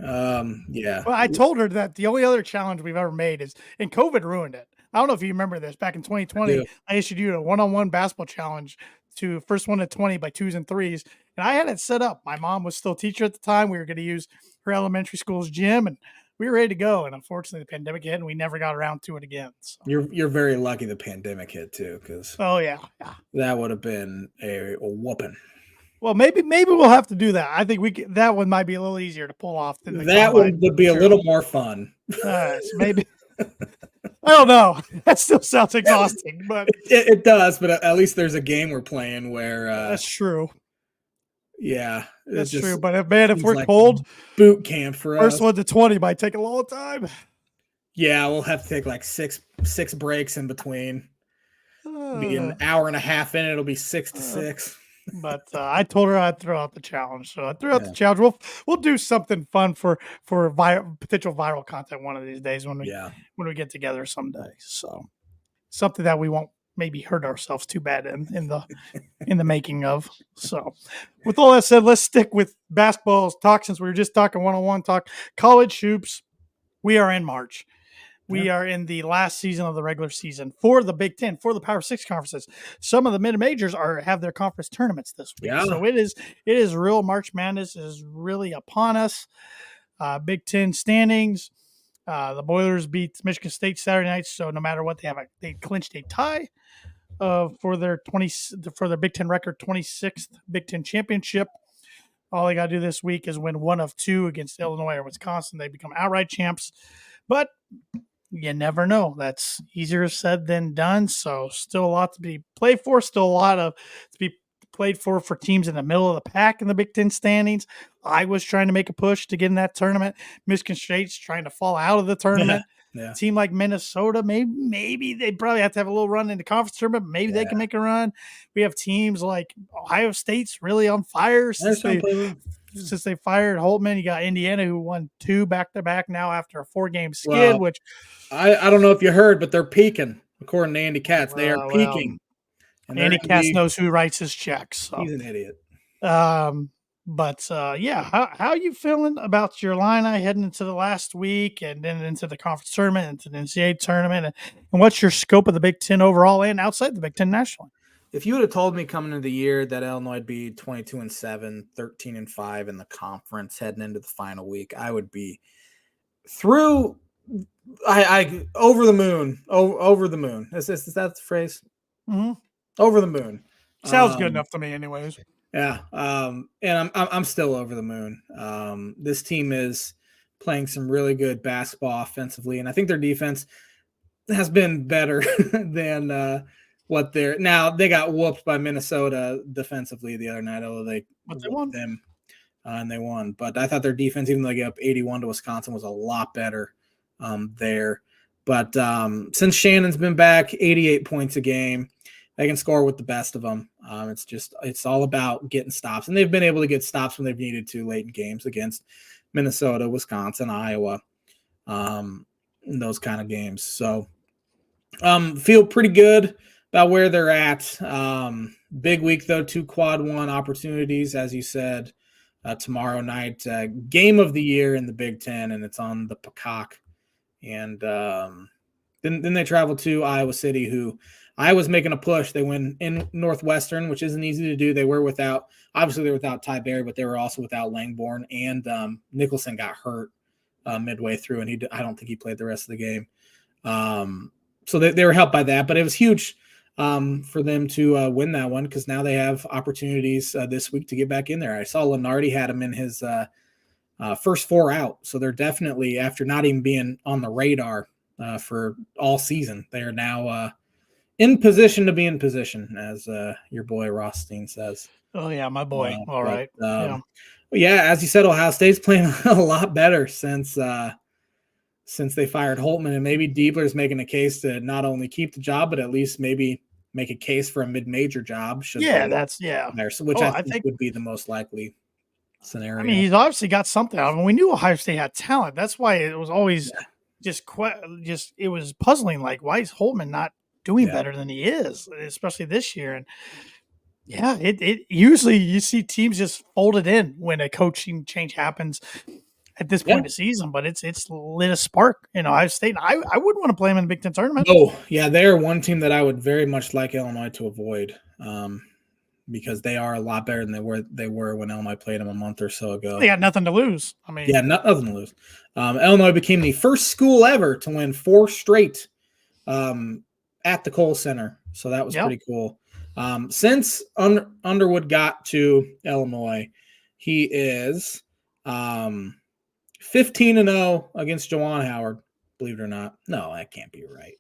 Yeah. Well, I told her that the only other challenge we've ever made is, and COVID ruined it. I don't know if you remember this. Back in 2020, I issued you a one-on-one basketball challenge to first one to 20 by 2s and 3s. And I had it set up. My mom was still a teacher at the time. We were going to use her elementary school's gym, and we were ready to go. And unfortunately, the pandemic hit, and we never got around to it again. So. You're very lucky the pandemic hit, too, because yeah. That would have been a whooping. Well, maybe we'll have to do that. I think that one might be a little easier to pull off than the That one combine would be a material. little more fun. All right, so maybe I don't know. That still sounds exhausting, but It does, but at least there's a game we're playing where, that's true. yeah, it That's true. just But if seems we're like told boot camp for first us. one to 20 might take a long time. Yeah, we'll have to take like six breaks in between. Be an Uh, hour and a half in. It'll be 6 to uh, 6. but I told her I'd throw out the challenge, so I threw out the Yeah. challenge. We'll do something fun for potential viral content one of these days when we get together someday. So something that we won't maybe hurt ourselves too bad in the making of. So with all that said, let's stick with basketball talk since we were just talking one-on-one talk. College hoops. We are in March. We are in the last season of the regular season for the Big Ten, for the Power Six conferences. Some of the mid majors have their conference tournaments this week, so it is real. March Madness is really upon us. Big Ten standings. The Boilers beat Michigan State Saturday night, so no matter what, they clinched a tie for their Big Ten record, 26th Big Ten championship. All they got to do this week is win one of two against Illinois or Wisconsin. They become outright champs, but you never know. That's easier said than done. So still a lot to be played for. Still a lot of to be played for teams in the middle of the pack in the Big Ten standings. I was trying to make a push to get in that tournament. Michigan State's trying to fall out of the tournament. Yeah. A team like Minnesota, maybe they probably have to have a little run in the conference tournament. Maybe they can make a run. We have teams like Ohio State's really on fire since they fired Holtman. You got Indiana who won 2 back-to-back now after a 4-game skid, which I don't know if you heard, but they're peaking, according to Andy Katz. They are peaking. And Andy Katz knows who writes his checks. So. He's an idiot. Yeah, how are you feeling about your Illini heading into the last week and then into the conference tournament, into the NCAA tournament, and what's your scope of the Big Ten overall and outside the Big Ten nationally? If you would have told me coming into the year that Illinois would be 22-7, 13-5 in the conference heading into the final week, I would be through. I over the moon. Over the moon. Is that the phrase? Mm-hmm. Over the moon. Sounds good enough to me, anyways. Yeah. And I'm still over the moon. This team is playing some really good basketball offensively, and I think their defense has been better than what they're now. They got whooped by Minnesota defensively the other night, although they whooped them and they won. But I thought their defense, even though they got up 81 to Wisconsin, was a lot better there. But since Shannon's been back, 88 points a game. They can score with the best of them. It's all about getting stops. And they've been able to get stops when they've needed to late in games against Minnesota, Wisconsin, Iowa, those kind of games. So feel pretty good about where they're at. Big week, though, 2 quad 1 opportunities, as you said, tomorrow night. Game of the year in the Big Ten, and it's on the Peacock. And then they travel to Iowa City, who Iowa's making a push. They win in Northwestern, which isn't easy to do. They were without Ty Berry, but they were also without Langborn, and Nicholson got hurt midway through, and I don't think he played the rest of the game. So they were helped by that, but it was huge for them to win that one because now they have opportunities this week to get back in there. I saw Lenardi had him in his first 4 out, so they're definitely, after not even being on the radar for all season, they are now in position to be in position, as your boy Rothstein says. Oh, yeah, my boy. All right. Yeah, as you said, Ohio State's playing a lot better since they fired Holtman, and maybe Diebler's making a case to not only keep the job, but at least maybe make a case for a mid-major job. Which I think would be the most likely scenario. I mean, he's obviously got something. I mean, we knew Ohio State had talent. That's why it was always it was puzzling. Like, why is Holtman not doing better than he is, especially this year? And it usually you see teams just folded in when a coaching change happens at this point of the season, but it's lit a spark in Ohio State. I wouldn't want to play them in the Big Ten tournament. Oh, yeah, they're one team that I would very much like Illinois to avoid because they are a lot better than they were when Illinois played them a month or so ago. They got nothing to lose. I mean, nothing to lose. Illinois became the first school ever to win 4 straight at the Kohl Center, so that was pretty cool. Since Underwood got to Illinois, he is 15-0 against Juwan Howard. Believe it or not, no, that can't be right.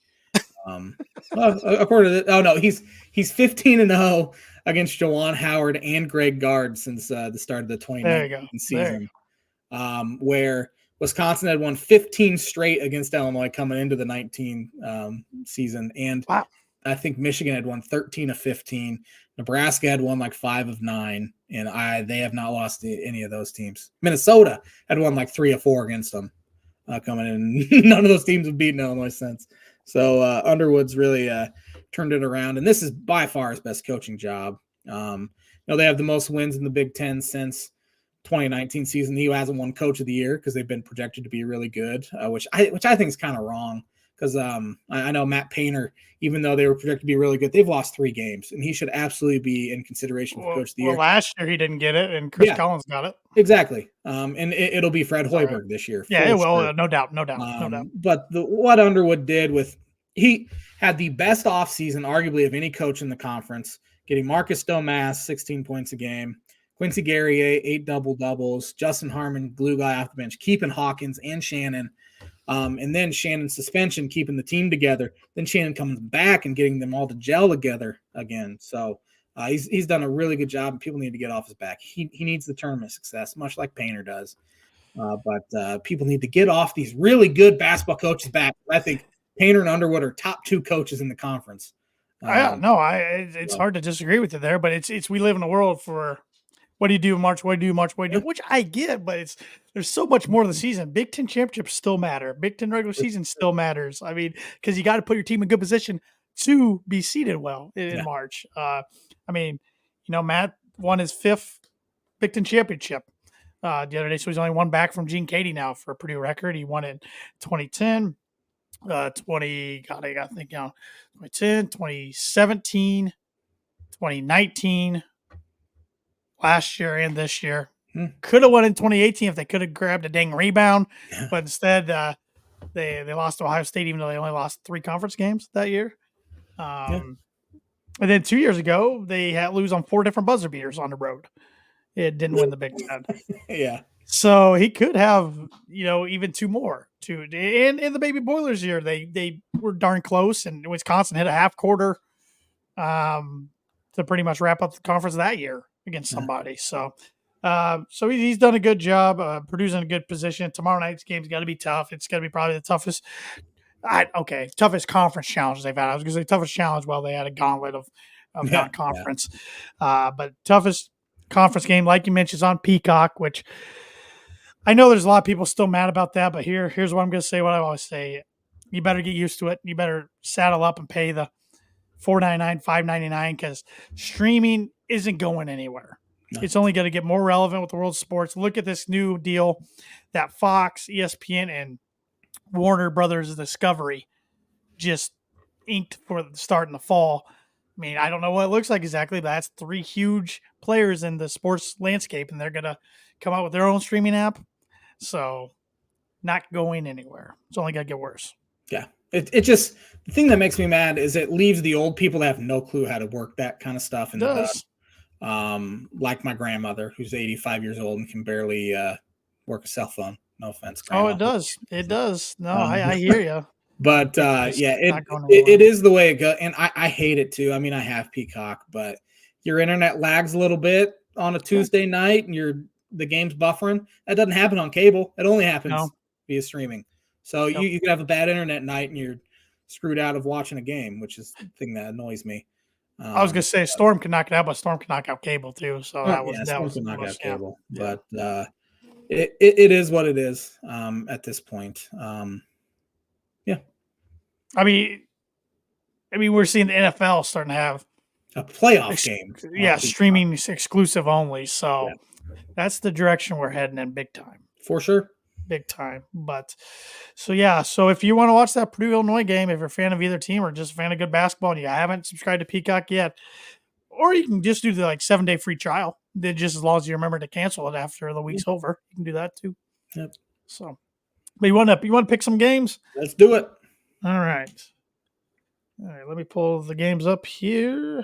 Well, according to he's 15-0 against Juwan Howard and Greg Gard since the start of the 2019 season, where Wisconsin had won 15 straight against Illinois coming into the 19 season, and wow. I think Michigan had won 13 of 15. Nebraska had won like 5 of 9, and they have not lost to any of those teams. Minnesota had won like 3 of 4 against them coming in. None of those teams have beaten Illinois since. So Underwood's really turned it around, and this is by far his best coaching job. They have the most wins in the Big Ten since 2019 season. He hasn't won Coach of the Year because they've been projected to be really good, which I think is kind of wrong. Because I know Matt Painter, even though they were projected to be really good, they've lost 3 games, and he should absolutely be in consideration for Coach of the Year. Well, last year he didn't get it, and Chris Collins got it. Exactly. And it'll be Fred Hoiberg this year. Yeah, it will. Sure. No doubt. But what Underwood did he had the best offseason, arguably, of any coach in the conference, getting Marcus Domass 16 points a game, Quincy Guerrier 8 double-doubles, Justin Harmon, glue guy off the bench, keeping Hawkins and Shannon. And then Shannon's suspension, keeping the team together. Then Shannon comes back and getting them all to gel together again. So he's done a really good job, and people need to get off his back. He needs the tournament success, much like Painter does. But people need to get off these really good basketball coaches' back. I think Painter and Underwood are top 2 coaches in the conference. It's hard to disagree with you there, but it's we live in a world for what do you do in March? What do you do in March? What do you do? Which I get, but there's so much more to the season. Big Ten championships still matter. Big Ten regular season still matters. I mean, because you got to put your team in good position to be seeded well in March. Matt won his 5th Big Ten championship the other day, so he's only one back from Gene Cady now for a Purdue record. He won in 2010, 2010, 2017, 2019. Last year and this year. Could have won in 2018 if they could have grabbed a dang rebound, but instead they lost to Ohio State, even though they only lost 3 conference games that year. And then 2 years ago, they had lose on 4 different buzzer beaters on the road. It didn't win the Big Ten. So he could have, even 2 more. And in the Baby Boilers year, they were darn close, and Wisconsin hit a half quarter to pretty much wrap up the conference that year against somebody. So he's done a good job. Purdue's in a good position. Tomorrow night's game's got to be tough. It's got to be probably the toughest conference challenge they've had. I was going to say toughest challenge. Well, they had a gauntlet of non-conference. But toughest conference game, like you mentioned, is on Peacock, which I know there's a lot of people still mad about that, but here's what I'm going to say, what I always say. You better get used to it. You better saddle up and pay the $4.99, $5.99, because streaming isn't going anywhere. No. It's only going to get more relevant with the world of sports. Look at this new deal that Fox, ESPN, and Warner Brothers Discovery just inked for the start in the fall. I mean, I don't know what it looks like exactly, but that's 3 huge players in the sports landscape, and they're going to come out with their own streaming app. So not going anywhere. It's only going to get worse. Yeah. It just, the thing that makes me mad is it leaves the old people that have no clue how to work that kind of stuff in the dust. Like my grandmother, who's 85 years old and can barely work a cell phone. No offense, Grandma. Oh, it does. It does. No, I hear you. But it is the way it goes. And I hate it too. I mean, I have Peacock, but your internet lags a little bit on a Tuesday night and the game's buffering. That doesn't happen on cable. It only happens via streaming. So you could have a bad internet night and you're screwed out of watching a game, which is the thing that annoys me. I was going to say Storm can knock it out, but Storm can knock out cable too. So Storm can knock out cable. But it is what it is at this point. I mean, we're seeing the NFL starting to have a playoff game. Yeah, streaming exclusive only. So that's the direction we're heading in big time. For sure. Big time. But so if you want to watch that Purdue Illinois game, if you're a fan of either team or just a fan of good basketball and you haven't subscribed to Peacock yet, or you can just do the 7-day free trial. Then just as long as you remember to cancel it after the week's over, you can do that too. Yep. So, but you want to pick some games? Let's do it. All right. Let me pull the games up here.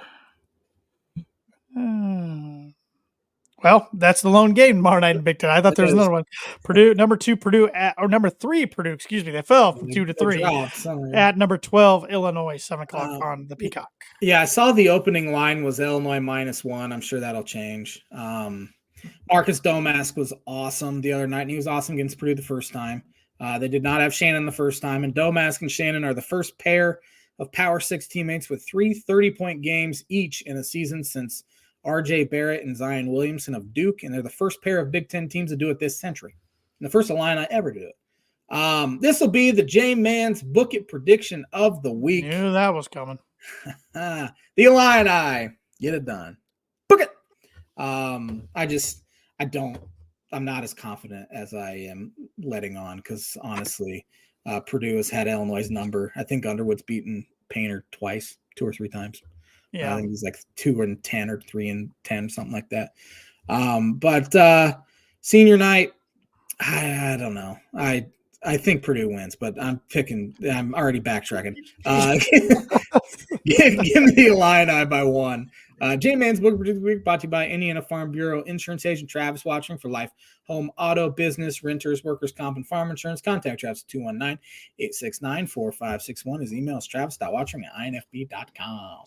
Well, that's the lone game tomorrow night in Big Ten. I thought there was another one. Purdue, number 2, Purdue, or number 3, Purdue, excuse me. They fell from 2 to 3 at number 12, Illinois, 7 o'clock on the Peacock. Yeah, I saw the opening line was Illinois -1. I'm sure that'll change. Marcus Domask was awesome the other night, and he was awesome against Purdue the first time. They did not have Shannon the first time, and Domask and Shannon are the first pair of Power 6 teammates with 3 30-point games each in a season since R.J. Barrett and Zion Williamson of Duke, and they're the first pair of Big Ten teams to do it this century. And the first Illini ever to do it. This will be the J-Man's Book It prediction of the week. Knew that was coming. The Illini get it done. Book it. I'm not as confident as I am letting on because honestly, Purdue has had Illinois' number. I think Underwood's beaten Painter twice, 2 or 3 times. Yeah, I think he's like 2-10 or 3-10, something like that. But senior night, I don't know. I think Purdue wins, but I'm already backtracking. Give me the Illini by 1. J-Man's Book of the Week brought to you by Indiana Farm Bureau Insurance Agent Travis Watching for life, home, auto, business, renters, workers' comp, and farm insurance. Contact Travis at 219-869-4561. His email is travis.watching@infb.com.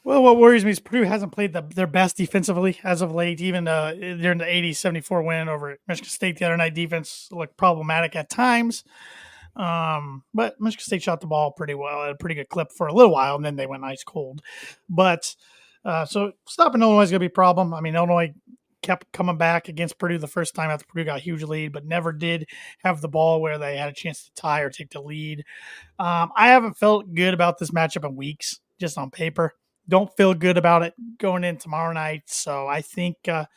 Well, what worries me is Purdue hasn't played their best defensively as of late. Even during the 80-74 win over at Michigan State the other night, defense looked problematic at times. But Michigan State shot the ball pretty well at a pretty good clip for a little while, and then they went ice cold. But so stopping Illinois is going to be a problem. I mean, Illinois kept coming back against Purdue the first time after Purdue got a huge lead, but never did have the ball where they had a chance to tie or take the lead. I haven't felt good about this matchup in weeks, just on paper. Don't feel good about it going in tomorrow night. So I think I'm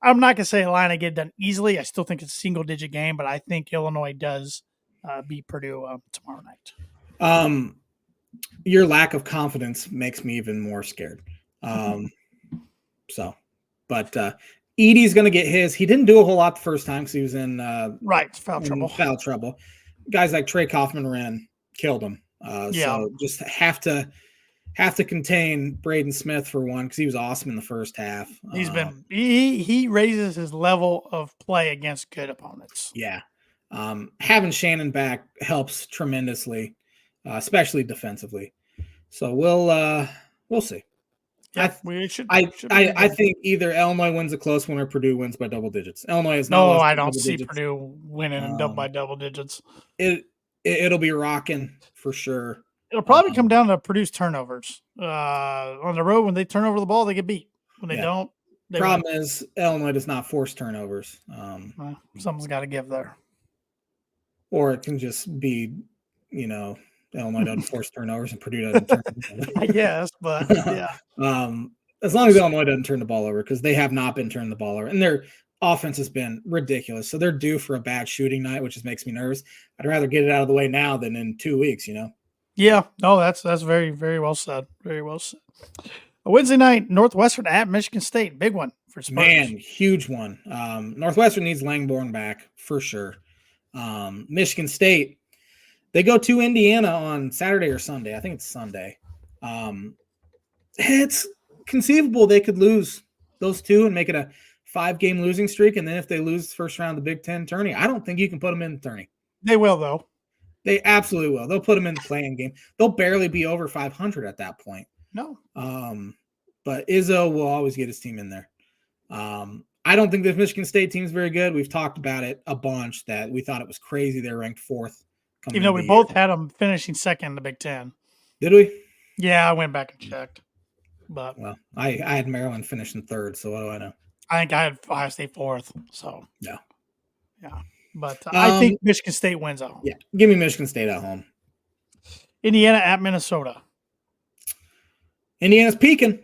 not going to say Illini get it done easily. I still think it's a single-digit game, but I think Illinois does beat Purdue tomorrow night. Your lack of confidence makes me even more scared. But Edey's going to get his. He didn't do a whole lot the first time because he was in foul trouble. Guys like Trey Kaufman-Wren killed him. So just have to contain Braden Smith for one because he was awesome in the first half. He raises his level of play against good opponents. Yeah. Having Shannon back helps tremendously, especially defensively. So we'll see. Yeah, I think either Illinois wins a close one or Purdue wins by double digits. Illinois is no, I don't see Purdue winning by double digits. It'll be rocking for sure. It'll probably come down to Purdue's turnovers. On the road, when they turn over the ball, they get beat. When they don't, the problem is Illinois does not force turnovers. Something's got to give there. Or it can just be, Illinois doesn't force turnovers and Purdue doesn't turn them over. I guess, but yeah. As long as Illinois doesn't turn the ball over, because they have not been turning the ball over. And their offense has been ridiculous. So they're due for a bad shooting night, which just makes me nervous. I'd rather get it out of the way now than in 2 weeks, Yeah. No, that's very, very well said. Very well said. A Wednesday night, Northwestern at Michigan State. Big one for Spartans. Man, huge one. Northwestern needs Langborn back for sure. Michigan State, they go to Indiana on Saturday or Sunday. I think it's Sunday. It's conceivable they could lose those two and make it a 5-game losing streak. And then if they lose the first round of the Big Ten tourney, I don't think you can put them in the tourney. They will, though. They absolutely will. They'll put them in the playing game. They'll barely be over 500 at that point. No. But Izzo will always get his team in there. I don't think the Michigan State team is very good. We've talked about it a bunch that we thought it was crazy they're ranked 4th. Even though we both had them finishing second in the Big Ten. Did we? Yeah, I went back and checked. But well, I had Maryland finishing 3rd, so what do I know? I think I had Ohio State 4th. So yeah. But I think Michigan State wins at home. Yeah, give me Michigan State at home. Indiana at Minnesota. Indiana's peaking.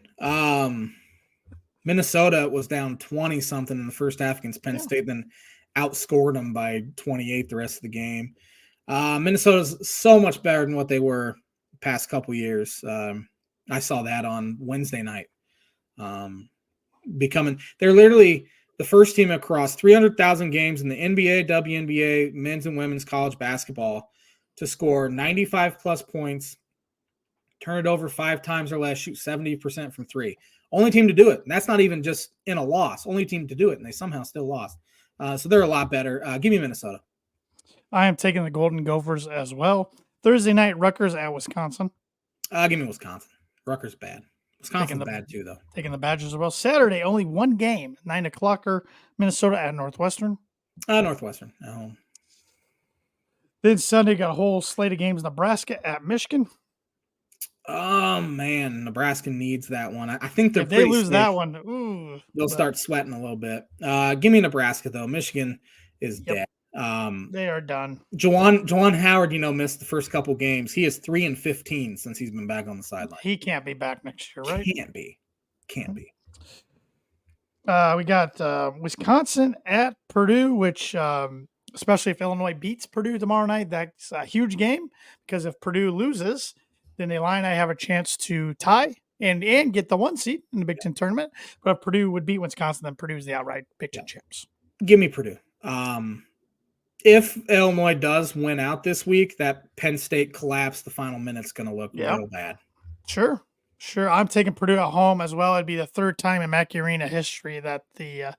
Minnesota was down 20-something in the first half against Penn State, then outscored them by 28 the rest of the game. Minnesota's so much better than what they were the past couple years. I saw that on Wednesday night. They're literally the first team across 300,000 games in the NBA, WNBA, men's and women's college basketball to score 95-plus points, turn it over 5 times or less, shoot 70% from 3. Only team to do it. And that's not even just in a loss. Only team to do it, and they somehow still lost. So they're a lot better. Give me Minnesota. I am taking the Golden Gophers as well. Thursday night, Rutgers at Wisconsin. Give me Wisconsin. Rutgers bad. Wisconsin's bad too, though. Taking the Badgers as well. Saturday, only one game, 9 o'clocker, Minnesota at Northwestern. Northwestern at home. Then Sunday, got a whole slate of games. Nebraska at Michigan. Oh, man. Nebraska needs that one. I think they're if they lose safe. That one, they'll start sweating a little bit. Give me Nebraska, though. Michigan is dead. They are done. Juwan Howard, missed the first couple games. He is 3-15 since he's been back on the sideline. He can't be back next year, right? Can't be. We got Wisconsin at Purdue, which especially if Illinois beats Purdue tomorrow night, that's a huge game because if Purdue loses, then the Illini have a chance to tie and get the 1 seed in the Big Ten tournament. But if Purdue would beat Wisconsin, then Purdue's the outright Big Ten champs. Give me Purdue. If Illinois does win out this week, that Penn State collapse, the final minute's going to look real bad. Sure. I'm taking Purdue at home as well. It'd be the third time in Mackey Arena history that they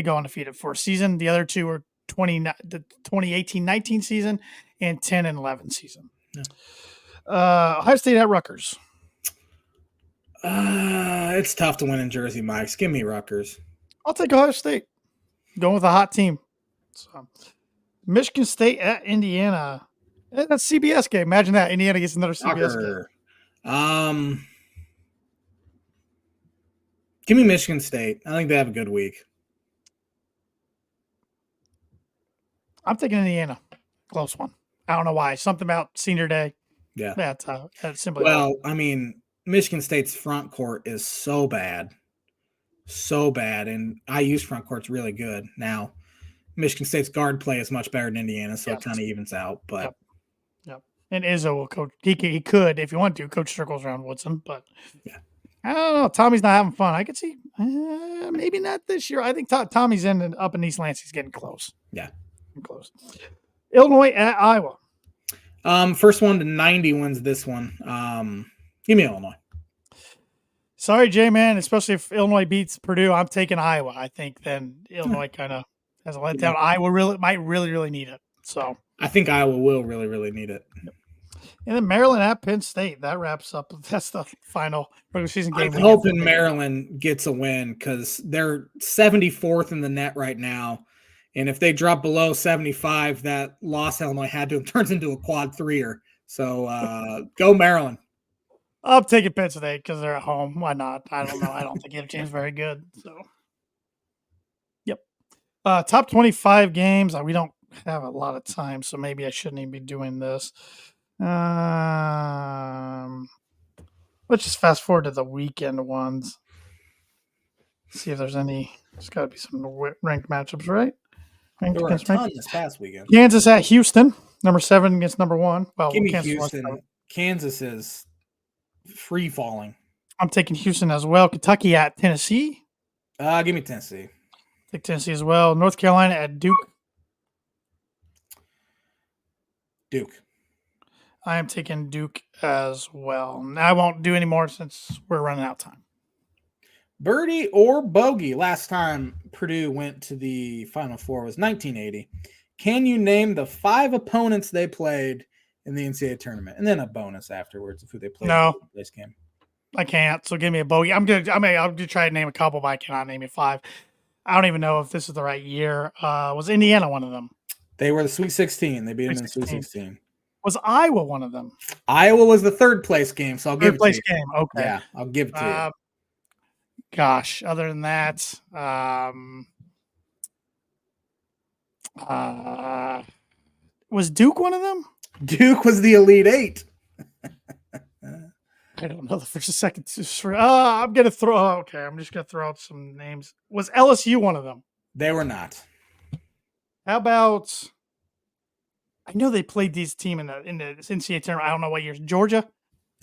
go undefeated for a season. The other two were the 2018-19 season and 10-11 season. Yeah. Ohio State at Rutgers. It's tough to win in Jersey, Mike. Give me Rutgers. I'll take Ohio State. Going with a hot team. So, Michigan State at Indiana. That's CBS game. Imagine that. Indiana gets another CBS game. Give me Michigan State. I think they have a good week. I'm taking Indiana. Close one. I don't know why. Something about senior day. Yeah. That's simply. Well, Michigan State's front court is so bad. And IU's front court's really good. Now, Michigan State's guard play is much better than Indiana, so it kind of evens out. But yep. And Izzo will coach. He could, if you want to, coach circles around Woodson. But I don't know. Tommy's not having fun. I could see maybe not this year. I think Tommy's up in East Lansing's getting close. Yeah, close. Illinois at Iowa. First one to 90 wins this one. Give me Illinois. Sorry, J-Man, especially if Illinois beats Purdue, I'm taking Iowa. I think then Illinois kind of has a letdown. Iowa might really need it. So I think Iowa will really need it. And then Maryland at Penn State. That wraps up. That's the final regular season game. I'm hoping Maryland gets a win because they're 74th in the net right now. And if they drop below 75, that loss Illinois had to them turns into a quad threer. So go Maryland. I'm taking Penn State because they're at home. Why not? I don't know. I don't think Ep381 is very good. So, yep. Top 25 games. We don't have a lot of time, so maybe I shouldn't even be doing this. Let's just fast forward to the weekend ones. See if there's any. There's got to be some ranked matchups, right? There were a ton this past weekend. Kansas at Houston, number 7 against number 1. Well, give me Houston. Kansas is free falling. I'm taking Houston as well. Kentucky at Tennessee. Give me Tennessee. Take Tennessee as well. North Carolina at Duke. Duke. I am taking Duke as well. I won't do any more since we're running out of time. Birdie or bogey? Last time Purdue went to the Final Four was 1980. Can you name the 5 opponents they played in the NCAA tournament? And then a bonus afterwards of who they played in this game. I can't. So give me a bogey. I'll try to name a couple, but I cannot name you 5. I don't even know if this is the right year. Was Indiana one of them? They were the Sweet 16. They beat them in the Sweet 16. Was Iowa one of them? Iowa was the third place game, so I'll give it to you. Third place game. Okay. Yeah, I'll give it to you. Gosh, other than that, was Duke one of them? Duke was the Elite 8. I don't know for a second. I'm going to throw. Okay, I'm just going to throw out some names. Was LSU one of them? They were not. How about? I know they played this team in the NCAA tournament. I don't know what years. Georgia?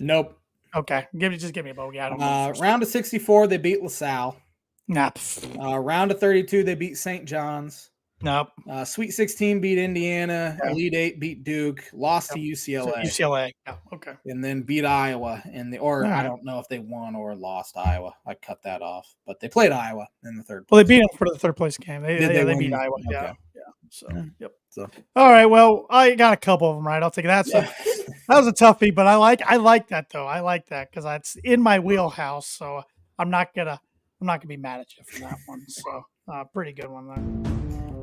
Nope. Okay, just give me a bogey. I don't know. Round of 64, they beat LaSalle. Nah. Round of 32, they beat St. John's. Nope. Sweet 16 beat Indiana. Yeah. Elite 8 beat Duke. Lost to So UCLA. UCLA. Yeah. Okay. And then beat Iowa I right. don't know if they won or lost Iowa. I cut that off, but they played Iowa in the third Well, they place. beat them for the third place game. They beat win? Iowa. Okay. Yeah. So, Yeah. yep. So All right. Well, I got a couple of them right. I'll take it. That was a toughie, but I like that though. I like that because that's in my wheelhouse. So I'm not gonna be mad at you for that one. So pretty good one there.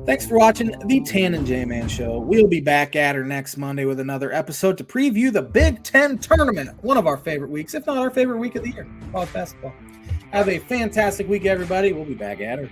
Thanks for watching the Tan and J-Man Show. We'll be back at her next Monday with another episode to preview the Big Ten tournament, one of our favorite weeks, if not our favorite week of the year, college basketball. Have a fantastic week, everybody. We'll be back at her.